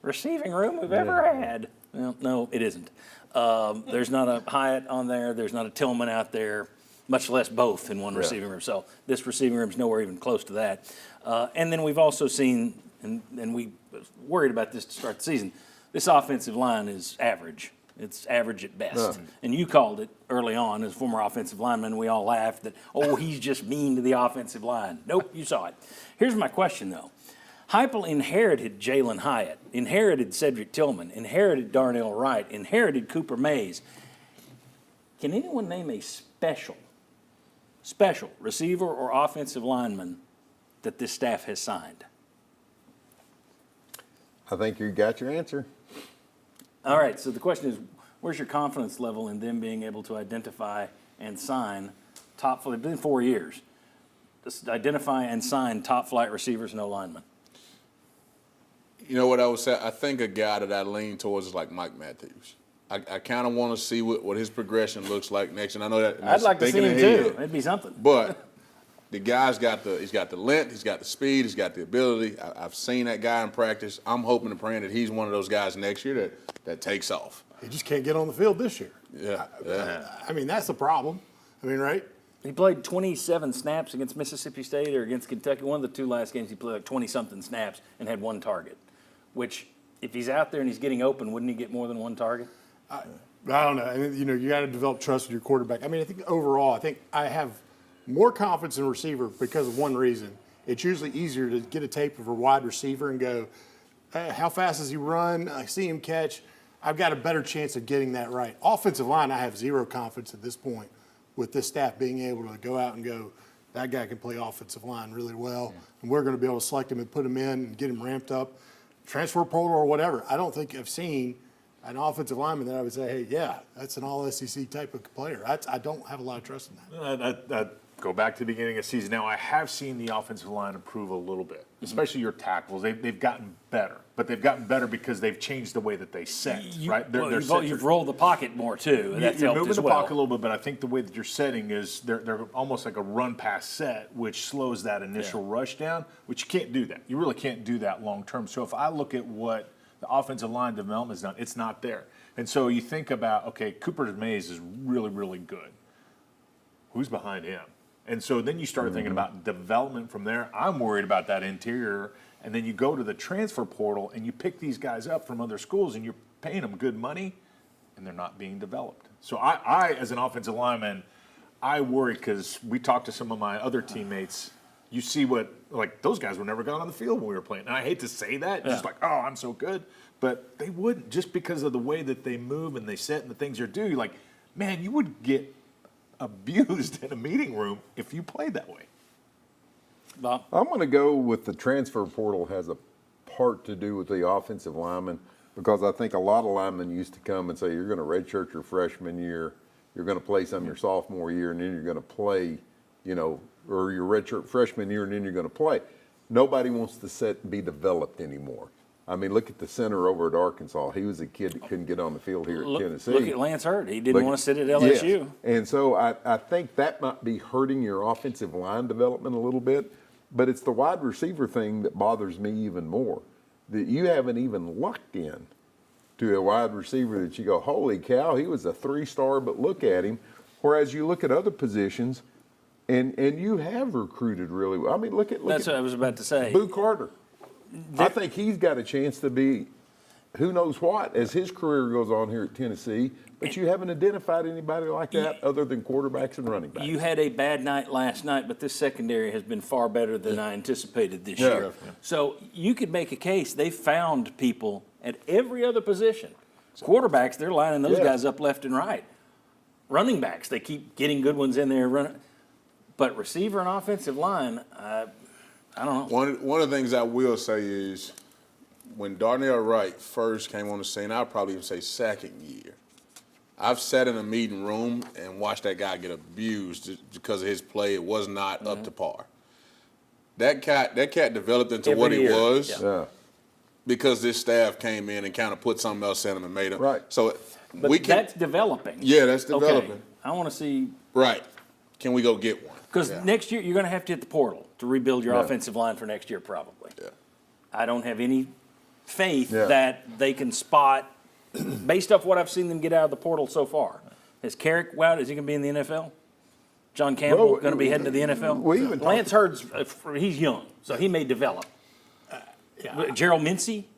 receiving room we've ever had. Well, no, it isn't. There's not a Hyatt on there. There's not a Tillman out there, much less both in one receiving room. So this receiving room is nowhere even close to that. And then we've also seen, and we worried about this to start the season, this offensive line is average. It's average at best. And you called it early on as former offensive lineman. We all laughed that, he's just mean to the offensive line. Nope, you saw it. Here's my question, though. Heupel inherited Jalen Hyatt, inherited Cedric Tillman, inherited Darnell Wright, inherited Cooper Mays. Can anyone name a special receiver or offensive lineman that this staff has signed? I think you got your answer. All right, so the question is, where's your confidence level in them being able to identify and sign top flight? It's been 4 years. Just identify and sign top flight receivers and no linemen. You know what I would say? I think a guy that I lean towards is like Mike Matthews. I kind of want to see what his progression looks like next. And I know that I'd like to see him too. It'd be something. But the guy's got the length, he's got the speed, he's got the ability. I've seen that guy in practice. I'm hoping and praying that he's one of those guys next year that takes off. He just can't get on the field this year. Yeah. I mean, that's the problem. I mean, right? He played 27 snaps against Mississippi State or against Kentucky. One of the 2 last games he played like 20-something snaps and had 1 target, which if he's out there and he's getting open, wouldn't he get more than 1 target? I don't know. I mean, you got to develop trust with your quarterback. I mean, I think overall, I have more confidence in a receiver because of one reason. It's usually easier to get a tape of a wide receiver and go, how fast does he run? I see him catch. I've got a better chance of getting that right. Offensive line, I have zero confidence at this point with this staff being able to go out and go, that guy can play offensive line really well, and we're going to be able to select him and put him in and get him ramped up, transfer portal or whatever. I don't think I've seen an offensive lineman that I would say, hey, yeah, that's an all-SEC type of player. I don't have a lot of trust in that. Go back to the beginning of the season. Now, I have seen the offensive line improve a little bit, especially your tackles. They've gotten better, but they've gotten better because they've changed the way that they set, right? You've rolled the pocket more, too. That's you're helped moving as the well. pocket a little bit, but I think the way that you're setting is they're almost like a run-pass set, which slows that initial rush down, which you can't do that. You really can't do that long-term. So if I look at what the offensive line development has done, it's not there. And so you think about, okay, Cooper Mays is really, really good. Who's behind him? And so then you start thinking about development from there. I'm worried about that interior. And then you go to the transfer portal and you pick these guys up from other schools and you're paying them good money. and they're not being developed. So I as an offensive lineman, I worry because we talked to some of my other teammates. You see what, like, those guys were never got on the field when we were playing. And I hate to say that, just like, oh, I'm so good. But they wouldn't, just because of the way that they move and they sit and the things they do. You're like, man, you would get abused in a meeting room if you played that way. Bob? I'm going to go with the transfer portal has a part to do with the offensive lineman, because I think a lot of linemen used to come and say, you're going to redshirt your freshman year, you're going to play some your sophomore year, and then you're going to play, or your redshirt freshman year, and then you're going to play. Nobody wants to sit and be developed anymore. I mean, look at the center over at Arkansas. He was a kid that couldn't get on the field here at Tennessee. Look at Lance Hurd. He didn't want to sit at LSU. Yes. And so I think that might be hurting your offensive line development a little bit, but it's the wide receiver thing that bothers me even more, that you haven't even lucked in to a wide receiver that you go, holy cow, he was a 3-star, but look at him. Whereas you look at other positions, and you have recruited really well. I mean, look at That's what I was about to say. Boo Carter. I think he's got a chance to be who knows what as his career goes on here at Tennessee, but you haven't identified anybody like that other than quarterbacks and running backs. You had a bad night last night, but this secondary has been far better than I anticipated this year. So you could make a case they found people at every other position. Quarterbacks, they're lining those guys up left and right. Running backs, they keep getting good ones in there. But receiver and offensive line, I don't know. One of the things I will say is when Darnell Wright first came on the scene, I'd probably even say second year, I've sat in a meeting room and watched that guy get abused because of his play. It was not up to par. That cat developed into what he was because this staff came in and kind of put something else in him and made him. Right. So that's developing. Yeah, that's developing. Okay. I want to see. Right. Can we go get one? Because next year you're going to have to hit the portal to rebuild your offensive line for next year probably. Yeah. I don't have any faith that they can spot, based off what I've seen them get out of the portal so far. Is Carrick, is he going to be in the NFL? John Campbell going to be heading to the NFL? Lance Hurd's, he's young, so he may develop. Gerald Mincey,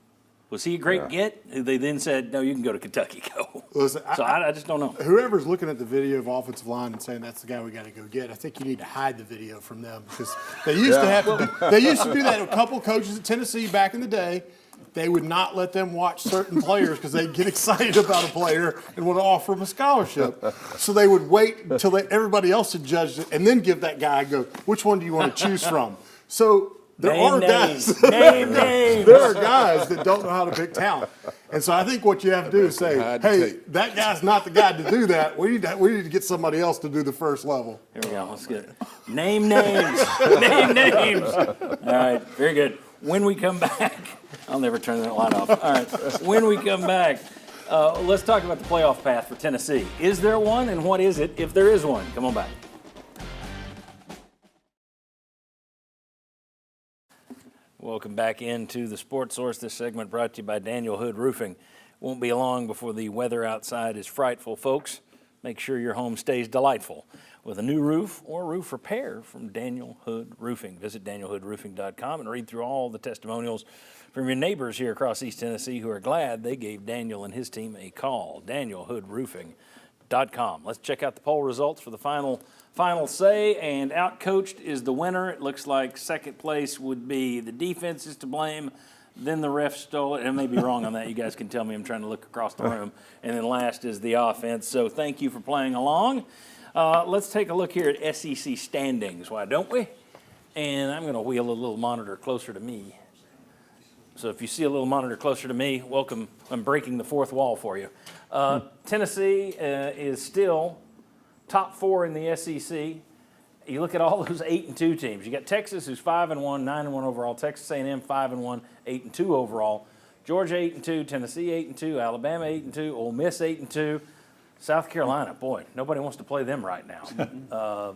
was he a great get? They then said, no, you can go to Kentucky, go. Listen, I just don't know. Whoever's looking at the video of offensive line and saying that's the guy we got to go get, I think you need to hide the video from them because they used to have they used to do that. A couple coaches at Tennessee back in the day, they would not let them watch certain players because they'd get excited about a player and would offer them a scholarship. So they would wait until everybody else had judged it and then give that guy a go, which one do you want to choose from? So there are guys that don't know how to pick talent. And so I think what you have to do is say, hey, that guy's not the guy to do that. We need to get somebody else to do the first level. Here we go. Let's get it. Name names. Name names. All right. Very good. When we come back, I'll never turn that light off. All right. When we come back, let's talk about the playoff path for Tennessee. Is there one, and what is it if there is one? Come on back. Welcome back into the Sports Source. This segment brought to you by Daniel Hood Roofing. Won't be long before the weather outside is frightful, folks. Make sure your home stays delightful with a new roof or roof repair from Daniel Hood Roofing. Visit danielhoodroofing.com and read through all the testimonials from your neighbors here across East Tennessee who are glad they gave Daniel and his team a call. danielhoodroofing.com. Let's check out the poll results for the final say, and outcoached is the winner. It looks like second place would be the defense is to blame, then the ref stole it. I may be wrong on that. You guys can tell me. I'm trying to look across the room. And then last is the offense. So thank you for playing along. Let's take a look here at SEC standings, why don't we? And I'm going to wheel a little monitor closer to me. So if you see a little monitor closer to me, welcome. I'm breaking the fourth wall for you. Tennessee is still top 4 in the SEC. You look at all those 8-2 teams. You got Texas, who's 5-1, 9-1 overall. Texas A&M 5-1, 8-2 overall. Georgia 8-2, Tennessee 8-2, Alabama 8-2, Ole Miss 8-2. South Carolina, boy, nobody wants to play them right now.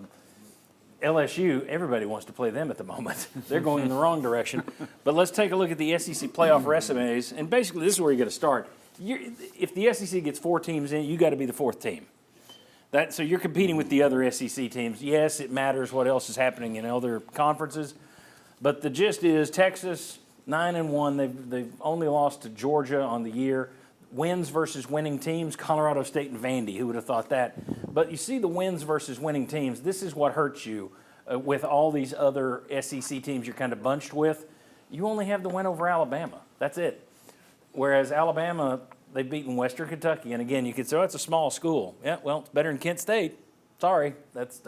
LSU, everybody wants to play them at the moment. They're going in the wrong direction. But let's take a look at the SEC playoff resumes. And basically, this is where you got to start. If the SEC gets 4 teams in, you got to be the 4th team. So you're competing with the other SEC teams. Yes, it matters what else is happening in other conferences. But the gist is Texas, 9-1. They've only lost to Georgia on the year. wins versus winning teams, Colorado State and Vandy. Who would have thought that? But you see the wins versus winning teams. This is what hurts you with all these other SEC teams you're kind of bunched with. You only have the win over Alabama. That's it. Whereas Alabama, they've beaten Western Kentucky. And again, you could say, oh, it's a small school. Yeah, well, it's better than Kent State. Sorry. That's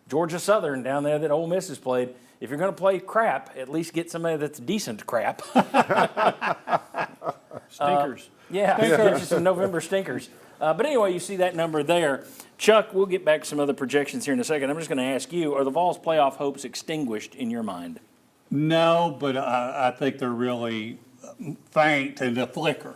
Georgia Southern down there that Ole Miss has played. If you're going to play crap, at least get somebody that's decent crap. Stinkers. Yeah, just some November stinkers. But anyway, you see that number there. Chuck, we'll get back to some other projections here in a second. I'm just going to ask you, are the Vols' playoff hopes extinguished in your mind? No, but I think they're really faint and a flicker.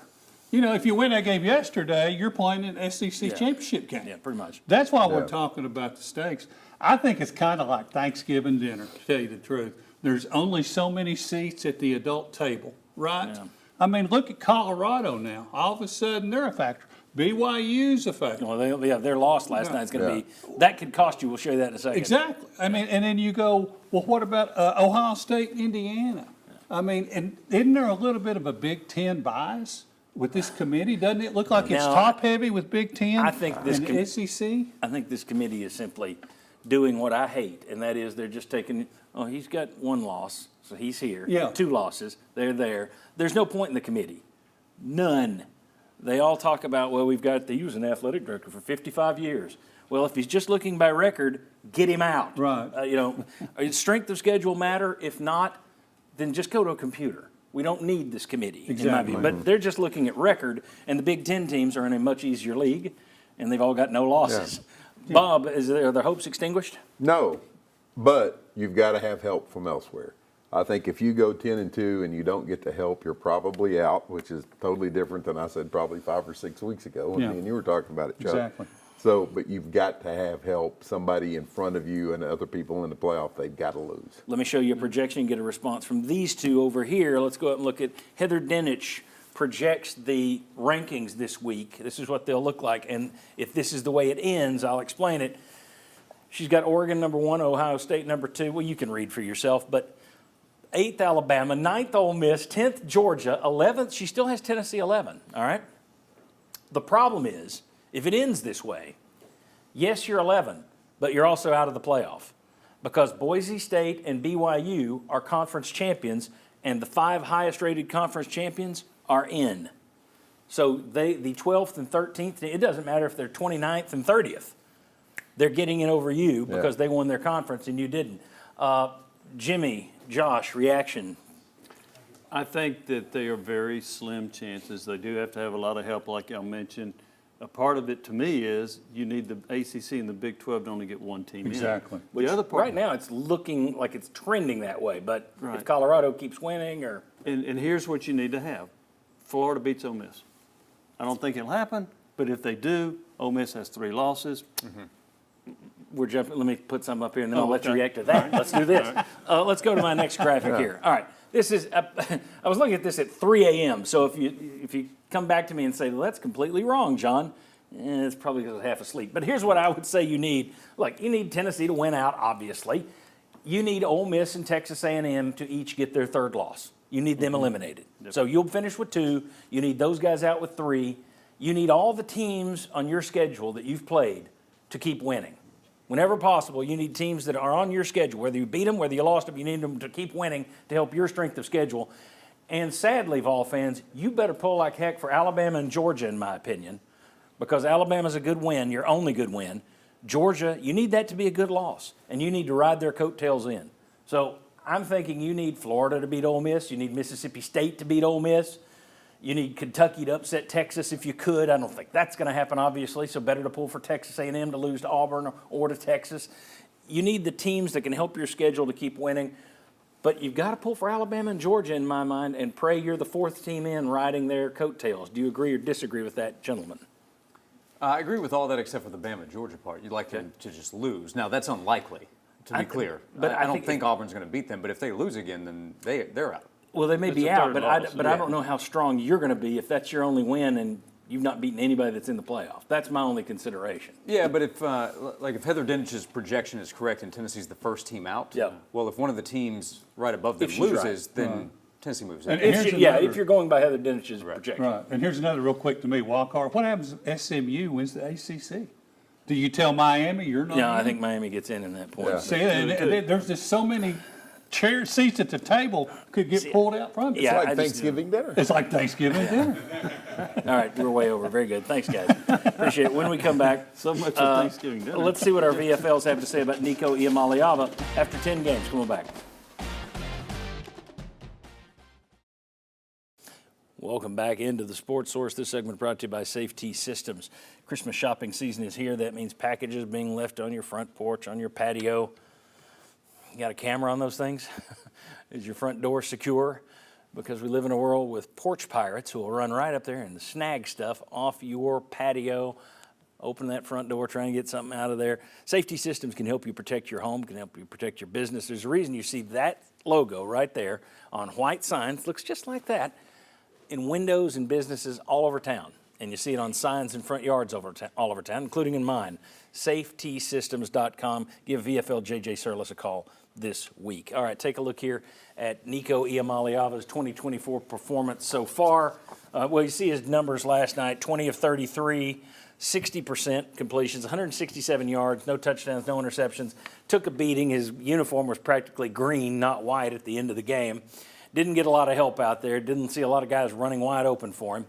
You know, if you win that game yesterday, you're playing an SEC championship game. Yeah, pretty much. That's why we're talking about the stakes. I think it's kind of like Thanksgiving dinner, to tell you the truth. There's only so many seats at the adult table, right? Yeah. I mean, look at Colorado now. All of a sudden, they're a factor. BYU's a factor. Well, their loss last night's going to be, that could cost you. We'll show you that in a second. Exactly. I mean, and then you go, well, what about Ohio State and Indiana? I mean, and isn't there a little bit of a Big Ten bias with this committee? Doesn't it look like it's top-heavy with Big Ten I think this and SEC? I think this committee is simply doing what I hate, and that is they're just taking, oh, he's got one loss, so he's here. Yeah. 2 losses, they're there. There's no point in the committee. None. They all talk about, well, he was an athletic director for 55 years. Well, if he's just looking by record, get him out. Right. Strength of schedule matter? If not, then just go to a computer. We don't need this committee, in my view. But they're just looking at record, and the Big Ten teams are in a much easier league, and they've all got no losses. Yeah. Bob, are their hopes extinguished? No, but you've got to have help from elsewhere. I think if you go 10-2 and you don't get the help, you're probably out, which is totally different than I said probably 5 or 6 weeks ago when me and you were talking about it, Chuck. Exactly. So, but you've got to have help, somebody in front of you and other people in the playoff, they've got to lose. Let me show you a projection and get a response from these two over here. Let's go up and look at Heather Dinich projects the rankings this week. This is what they'll look like, and if this is the way it ends, I'll explain it. She's got Oregon number 1, Ohio State number 2. Well, you can read for yourself, but 8th Alabama, 9th Ole Miss, 10th Georgia, 11th, she still has Tennessee 11, all right? The problem is, if it ends this way, yes, you're 11, but you're also out of the playoff because Boise State and BYU are conference champions, and the 5 highest-rated conference champions are in. So the 12th and 13th, it doesn't matter if they're 29th and 30th. They're getting in over you because they won their conference and you didn't. Jimmy, Josh, reaction? I think that they are very slim chances. They do have to have a lot of help, like y'all mentioned. A part of it, to me, is you need the ACC and the Big 12 to only get one team Exactly. in. The other part, right now, it's looking like it's trending that way, but if Colorado keeps winning or... And here's what you need to have. Florida beats Ole Miss. I don't think it'll happen, but if they do, Ole Miss has 3 losses. We're jumping. Let me put some up here, and then I'll let you react to that. Let's do this. Let's go to my next graphic here. All right. This is. I was looking at this at 3 a.m. So if you come back to me and say, well, that's completely wrong, John, it's probably because I was half asleep. But here's what I would say you need. Look, you need Tennessee to win out, obviously. You need Ole Miss and Texas A&M to each get their 3rd loss. You need them eliminated. So you'll finish with 2. You need those guys out with 3. You need all the teams on your schedule that you've played to keep winning. Whenever possible, you need teams that are on your schedule. Whether you beat them, whether you lost them, you need them to keep winning to help your strength of schedule. And sadly, Vol fans, you better pull like heck for Alabama and Georgia, in my opinion, because Alabama's a good win, your only good win. Georgia, you need that to be a good loss, and you need to ride their coattails in. So I'm thinking you need Florida to beat Ole Miss. You need Mississippi State to beat Ole Miss. You need Kentucky to upset Texas if you could. I don't think that's going to happen, obviously, so better to pull for Texas A&M to lose to Auburn or to Texas. You need the teams that can help your schedule to keep winning, but you've got to pull for Alabama and Georgia, in my mind, and pray you're the 4th team in riding their coattails. Do you agree or disagree with that, gentlemen? I agree with all that except for the Bama-Georgia part. You'd like them to just lose. Now, that's unlikely, to be clear. But I don't think Auburn's going to beat them, but if they lose again, then they're out. Well, they may be out, but I don't know how strong you're going to be if that's your only win and you've not beaten anybody that's in the playoff. That's my only consideration. Yeah, but if Heather Dinich's projection is correct and Tennessee's the 1st team out, well, if one of the teams right above them loses, then Tennessee moves And in. here's If another- you're going by Heather Dinich's projection. Right, and here's another real quick to me, wild card. What happens if SMU wins the ACC? Do you tell Miami you're not No, I in? think Miami gets in that point. See, and there's just so many seats at the table could get pulled out from it. Yeah, It's I like just- Thanksgiving dinner. It's like Thanksgiving dinner. All right, we're way over. Very good. Thanks, guys. Appreciate it. When we come back, So much for Thanksgiving dinner. let's see what our VFLs have to say about Nico Iamaleava after 10 games. Come on back. Welcome back into the Sports Source. This segment brought to you by Safety Systems. Christmas shopping season is here. That means packages being left on your front porch, on your patio. You got a camera on those things? Is your front door secure? Because we live in a world with porch pirates who will run right up there and snag stuff off your patio. Open that front door, trying to get something out of there. Safety Systems can help you protect your home, can help you protect your business. There's a reason you see that logo right there on white signs. Looks just like that in windows and businesses all over town. And you see it on signs in front yards all over town, including in mine. SafetySystems.com. Give VFL JJ Surlis a call this week. All right, take a look here at Nico Iamaleava's 2024 performance so far. Well, you see his numbers last night, 20 of 33, 60% completions, 167 yards, no touchdowns, no interceptions. Took a beating. His uniform was practically green, not white at the end of the game. Didn't get a lot of help out there. Didn't see a lot of guys running wide open for him.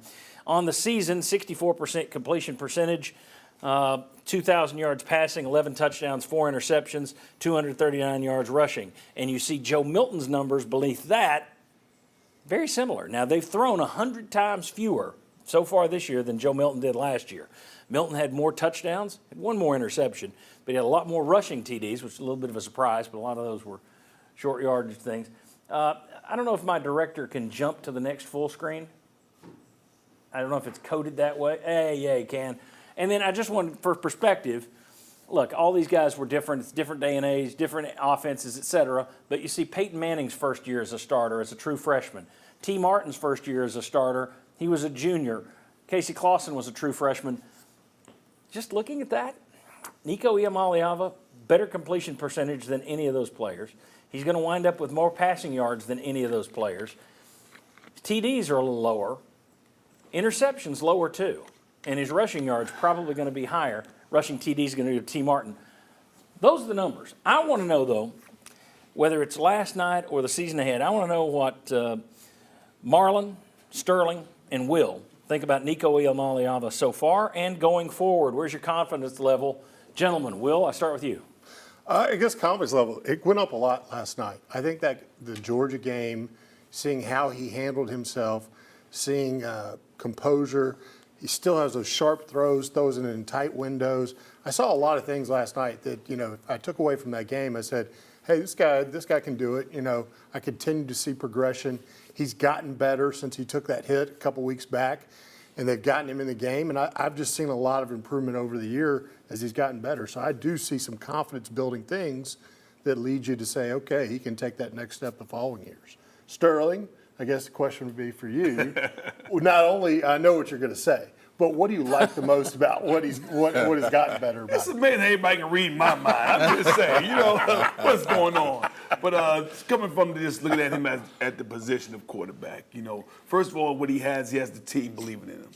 On the season, 64% completion percentage, 2,000 yards passing, 11 touchdowns, 4 interceptions, 239 yards rushing. And you see Joe Milton's numbers beneath that, very similar. Now, they've thrown 100 times fewer so far this year than Joe Milton did last year. Milton had more touchdowns, had one more interception, but he had a lot more rushing TDs, which is a little bit of a surprise, but a lot of those were short yardage things. I don't know if my director can jump to the next full screen. I don't know if it's coded that way. Yeah, he can. And then I just wanted, for perspective, look, all these guys were different. It's different day and age, different offenses, et cetera. But you see Peyton Manning's first year as a starter, as a true freshman. T. Martin's first year as a starter, he was a junior. Casey Clausen was a true freshman. Just looking at that, Nico Iamaleava, better completion percentage than any of those players. He's going to wind up with more passing yards than any of those players. TDs are a little lower. Interceptions lower too. And his rushing yards probably going to be higher. Rushing TD is going to go to T. Martin. Those are the numbers. I want to know, though, whether it's last night or the season ahead, I want to know what Marlon, Sterling, and Will think about Nico Iamaleava so far and going forward. Where's your confidence level? Gentlemen, Will, I start with you. I guess confidence level, it went up a lot last night. I think that the Georgia game, seeing how he handled himself, seeing composure, he still has those sharp throws, throws in tight windows. I saw a lot of things last night that, I took away from that game. I said, hey, this guy can do it. I continue to see progression. He's gotten better since he took that hit a couple weeks back, and they've gotten him in the game. And I've just seen a lot of improvement over the year as he's gotten better. So I do see some confidence-building things that lead you to say, okay, he can take that next step the following years. Sterling, I guess the question would be for you. Not only I know what you're going to say, but what do you like the most about what he's gotten better about? It's amazing everybody can read my mind. I'm just saying, what's going on. But coming from just looking at him at the position of quarterback, first of all, what he has the team believing in him.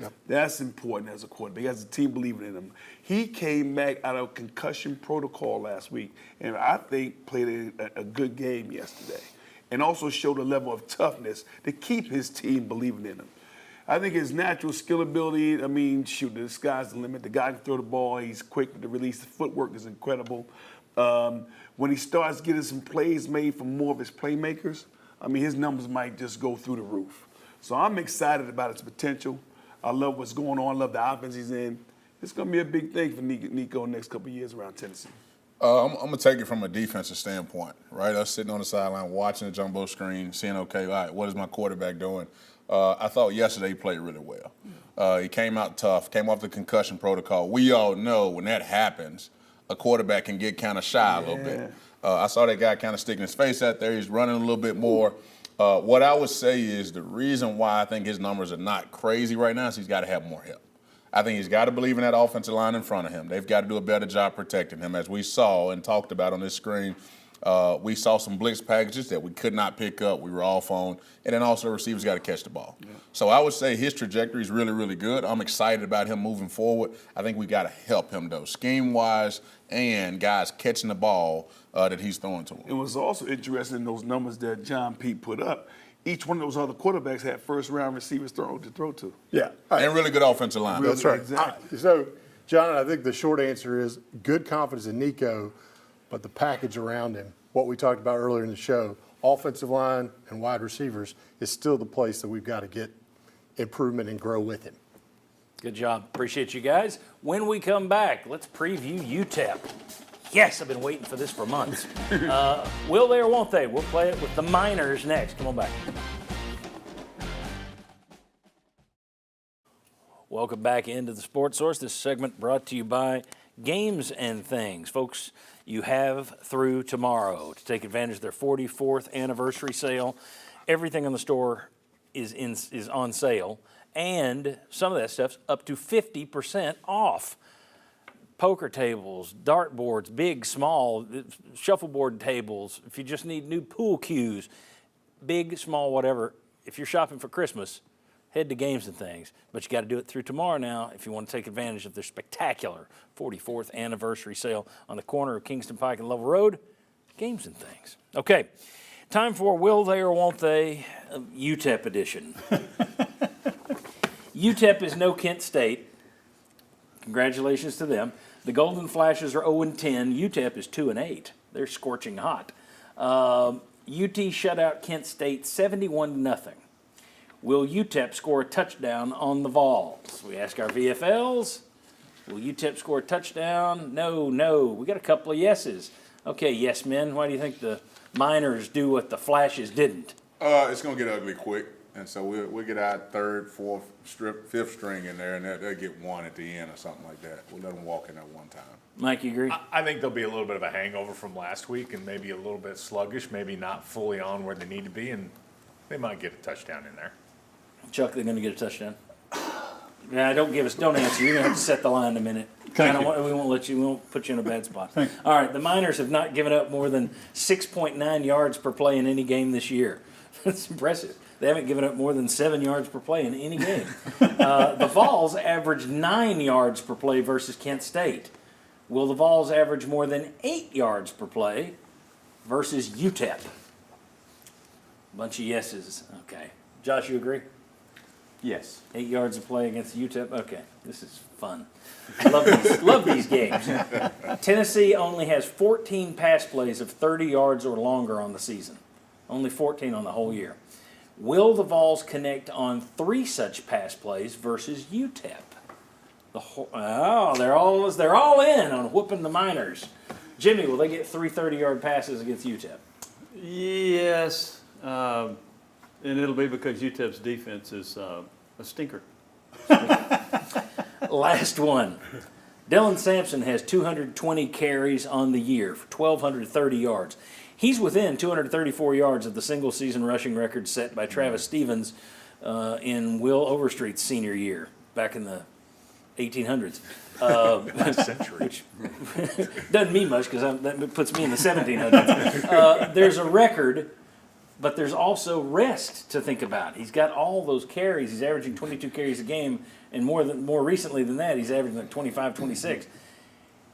Yep. That's important as a quarterback. He has the team believing in him. He came back out of concussion protocol last week, and I think played a good game yesterday, and also showed a level of toughness to keep his team believing in him. I think his natural skill ability, the sky's the limit. The guy can throw the ball. He's quick to release. The footwork is incredible. When he starts getting some plays made from more of his playmakers, his numbers might just go through the roof. So I'm excited about his potential. I love what's going on. I love the offense he's in. It's going to be a big thing for Nico in the next couple of years around Tennessee. I'm going to take it from a defensive standpoint, right? Us sitting on the sideline watching the jumbo screen, seeing, okay, all right, what is my quarterback doing? I thought yesterday he played really well. He came out tough, came off the concussion protocol. We all know when that happens, a quarterback can get kind of shy a little bit. I saw that guy kind of sticking his face out there. He's running a little bit more. What I would say is the reason why I think his numbers are not crazy right now is he's got to have more help. I think he's got to believe in that offensive line in front of him. They've got to do a better job protecting him, as we saw and talked about on this screen. We saw some blitz packages that we could not pick up. We were off on. And then also the receivers got to catch the ball. Yeah. So I would say his trajectory is really, really good. I'm excited about him moving forward. I think we got to help him, though, scheme-wise and guys catching the ball that he's throwing to him. It was also interesting in those numbers that John Pete put up. Each one of those other quarterbacks had first-round receivers to throw to. Yeah. And really good offensive line. That's right. Exactly. So, John, I think the short answer is good confidence in Nico, but the package around him, what we talked about earlier in the show, offensive line and wide receivers is still the place that we've got to get improvement and grow with him. Good job. Appreciate you guys. When we come back, let's preview UTEP. Yes, I've been waiting for this for months. Will they or won't they? We'll play it with the Miners next. Come on back. Welcome back into the Sports Source. This segment brought to you by Games and Things. Folks, you have through tomorrow to take advantage of their 44th anniversary sale. Everything on the store is on sale, and some of that stuff's up to 50% off. Poker tables, dart boards, big, small, shuffleboard tables. If you just need new pool cues, big, small, whatever. If you're shopping for Christmas, head to Games and Things. But you got to do it through tomorrow now if you want to take advantage of their spectacular 44th anniversary sale on the corner of Kingston Pike and Lovell Road. Games and Things. Okay, time for Will They or Won't They, UTEP edition. UTEP is no Kent State. Congratulations to them. The Golden Flashes are 0-10. UTEP is 2-8. They're scorching hot. UT shut out Kent State 71-0. Will UTEP score a touchdown on the Vols? We ask our VFLs. Will UTEP score a touchdown? No, no. We got a couple of yeses. Okay, yes men. Why do you think the Miners do what the Flashes didn't? It's going to get ugly quick. And so we'll get our third, fourth, fifth string in there, and they'll get one at the end or something like that. We'll let them walk in at one time. Mike, you agree? I think there'll be a little bit of a hangover from last week and maybe a little bit sluggish, maybe not fully on where they need to be, and they might get a touchdown in there. Chuck, they're going to get a touchdown. Nah, don't answer. You're going to have to set the line in a minute. We won't put you in a bad spot. All right, the Miners have not given up more than 6.9 yards per play in any game this year. That's impressive. They haven't given up more than 7 yards per play in any game. The Vols averaged 9 yards per play versus Kent State. Will the Vols average more than 8 yards per play versus UTEP? Bunch of yeses. Okay. Josh, you agree? Yes. 8 yards of play against UTEP? Okay. This is fun. Love these games. Tennessee only has 14 pass plays of 30 yards or longer on the season. Only 14 on the whole year. Will the Vols connect on 3 such pass plays versus UTEP? They're all in on whooping the Miners. Jimmy, will they get 3 30-yard passes against UTEP? Yes, and it'll be because UTEP's defense is a stinker. Last one. Dylan Sampson has 220 carries on the year for 1,230 yards. He's within 234 yards of the single-season rushing record set by Travis Stevens in Will Overstreet's senior year back in the 1800s. Last century. Which doesn't mean much because that puts me in the 1700s. There's a record, but there's also rest to think about. He's got all those carries. He's averaging 22 carries a game, and more recently than that, he's averaging like 25, 26.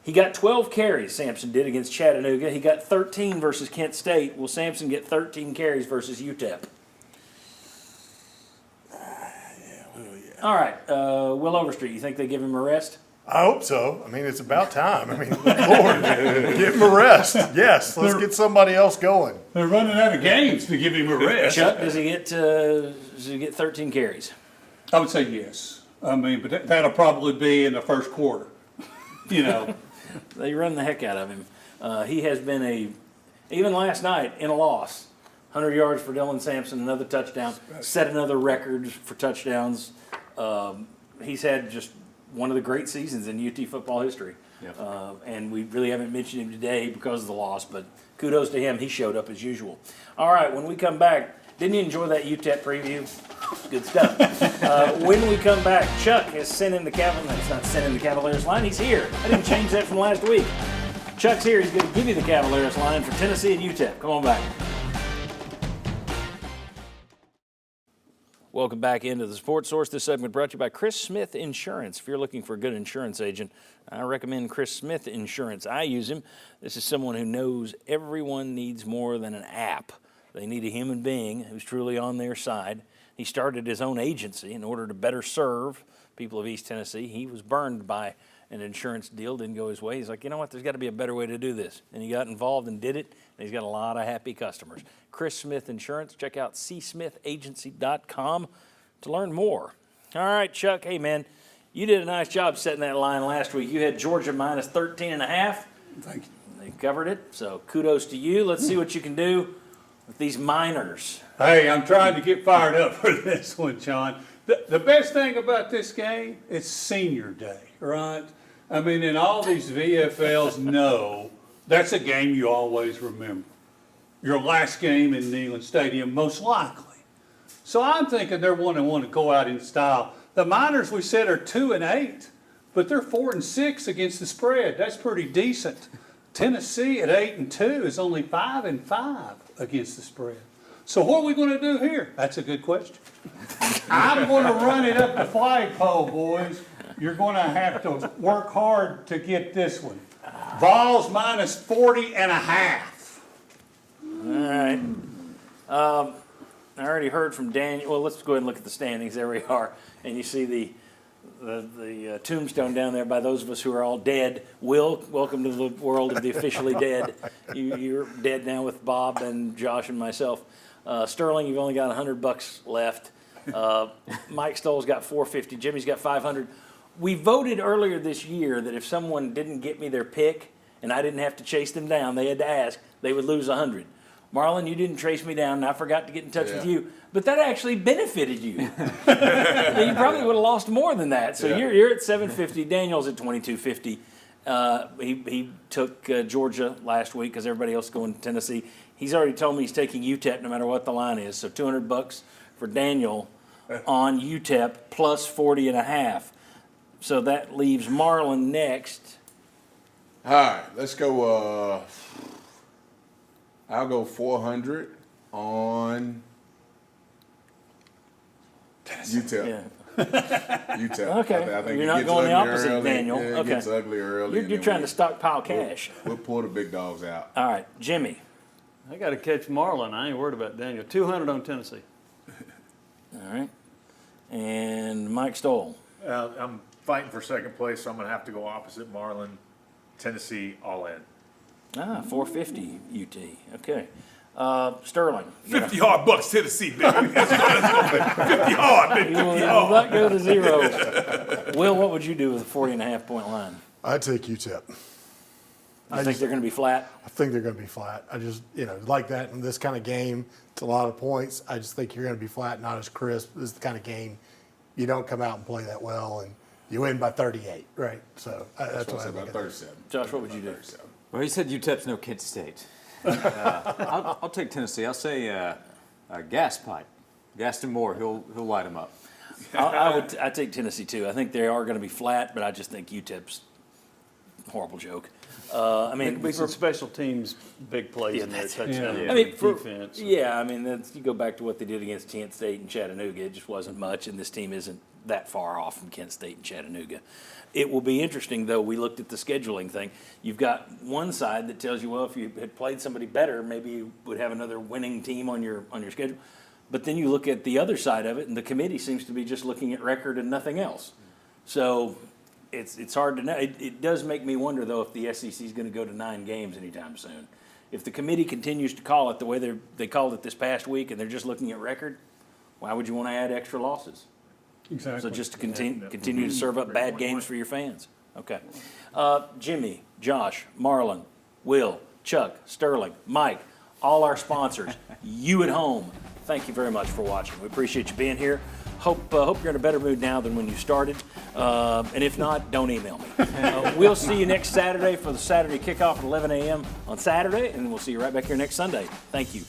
He got 12 carries, Sampson did, against Chattanooga. He got 13 versus Kent State. Will Sampson get 13 carries versus UTEP? All right, Will Overstreet, you think they give him a rest? I hope so. I mean, it's about time. I mean, Lord, give him a rest. Yes, let's get somebody else going. They're running out of games to give him a rest. Chuck, does he get 13 carries? I would say yes. I mean, but that'll probably be in the first quarter. You know. They run the heck out of him. He has been even last night in a loss, 100 yards for Dylan Sampson, another touchdown, set another record for touchdowns. He's had just one of the great seasons in UT football history. Yep. And we really haven't mentioned him today because of the loss, but kudos to him. He showed up as usual. All right, when we come back, didn't you enjoy that UTEP preview? Good stuff. When we come back, Chuck has sent in the Cavaliers. It's not sent in the Cavaliers line. He's here. I didn't change that from last week. Chuck's here. He's going to give you the Cavaliers line for Tennessee and UTEP. Come on back. Welcome back into the Sports Source. This segment brought to you by Chris Smith Insurance. If you're looking for a good insurance agent, I recommend Chris Smith Insurance. I use him. This is someone who knows everyone needs more than an app. They need a human being who's truly on their side. He started his own agency in order to better serve people of East Tennessee. He was burned by an insurance deal, didn't go his way. He's like, you know what, there's got to be a better way to do this. And he got involved and did it, and he's got a lot of happy customers. Chris Smith Insurance, check out csmithagency.com to learn more. All right, Chuck, hey, man, you did a nice job setting that line last week. You had Georgia minus 13.5. Thank you. They covered it, so kudos to you. Let's see what you can do with these Miners. Hey, I'm trying to get fired up for this one, John. The best thing about this game, it's senior day, right? I mean, and all these VFLs know that's a game you always remember. Your last game in Neyland Stadium, most likely. So I'm thinking they're want to go out in style. The Miners, we said, are 2-8, but they're 4-6 against the spread. That's pretty decent. Tennessee at 8-2 is only 5-5 against the spread. So what are we going to do here? That's a good question. I'm going to run it up the flagpole, boys. You're going to have to work hard to get this one. Vols minus 40.5. All right. I already heard from Daniel. Well, let's go ahead and look at the standings. There we are. And you see the tombstone down there by those of us who are all dead. Will, welcome to the world of the officially dead. You're dead now with Bob and Josh and myself. Sterling, you've only got $100 left. Mike Stoll's got $450. Jimmy's got $500. We voted earlier this year that if someone didn't get me their pick and I didn't have to chase them down, they had to ask, they would lose 100. Marlon, you didn't trace me down, and I forgot to get in touch with you, but that actually benefited you. You probably would have lost more than that. So you're at $750. Daniel's at $2250. He took Georgia last week because everybody else is going to Tennessee. He's already told me he's taking UTEP no matter what the line is. So $200 for Daniel on UTEP plus 40.5. So that leaves Marlon next. All right, let's go. I'll go 400 on UTEP. Yeah. UTEP. Okay. I think You're it not gets going the ugly opposite, early. Daniel. Yeah, it Okay. gets ugly early. You're trying to stockpile cash. We'll pull the big dogs out. All right, Jimmy. I got to catch Marlon. I ain't worried about Daniel. 200 on Tennessee. All right. And Mike Stoll. I'm fighting for second place, so I'm going to have to go opposite Marlin. Tennessee, all in. 450 UT. Okay. Sterling. $50 bucks Tennessee, baby. Let's go. 50 hard, baby. You will not go to zero. Will, what would you do with a 40.5-point line? I'd take UTEP. I think they're going to be flat. I think they're going to be flat. I just, like that in this kind of game, it's a lot of points. I just think you're going to be flat, not as crisp. This is the kind of game you don't come out and play that well, and you win by 38, right? So that's what I think. 37. Josh, what would you do? Well, you said UTEP's no Kent State. I'll take Tennessee. I'll say gas pipe. Gaston Moore, he'll light them up. I'd take Tennessee too. I think they are going to be flat, but I just think UTEP's horrible joke. I mean, There could be some special teams, big plays in there, touchdown defense. You go back to what they did against Kent State and Chattanooga. It just wasn't much, and this team isn't that far off from Kent State and Chattanooga. It will be interesting, though. We looked at the scheduling thing. You've got one side that tells you, well, if you had played somebody better, maybe you would have another winning team on your schedule. But then you look at the other side of it, and the committee seems to be just looking at record and nothing else. So it's hard to know. It does make me wonder, though, if the SEC is going to go to 9 games anytime soon. If the committee continues to call it the way they called it this past week, and they're just looking at record, why would you want to add extra losses? Exactly. So just to continue to serve up bad games for your fans. Okay. Jimmy, Josh, Marlon, Will, Chuck, Sterling, Mike, all our sponsors, you at home, thank you very much for watching. We appreciate you being here. Hope you're in a better mood now than when you started. And if not, don't email me. We'll see you next Saturday for the Saturday kickoff at 11 a.m. on Saturday, and we'll see you right back here next Sunday. Thank you.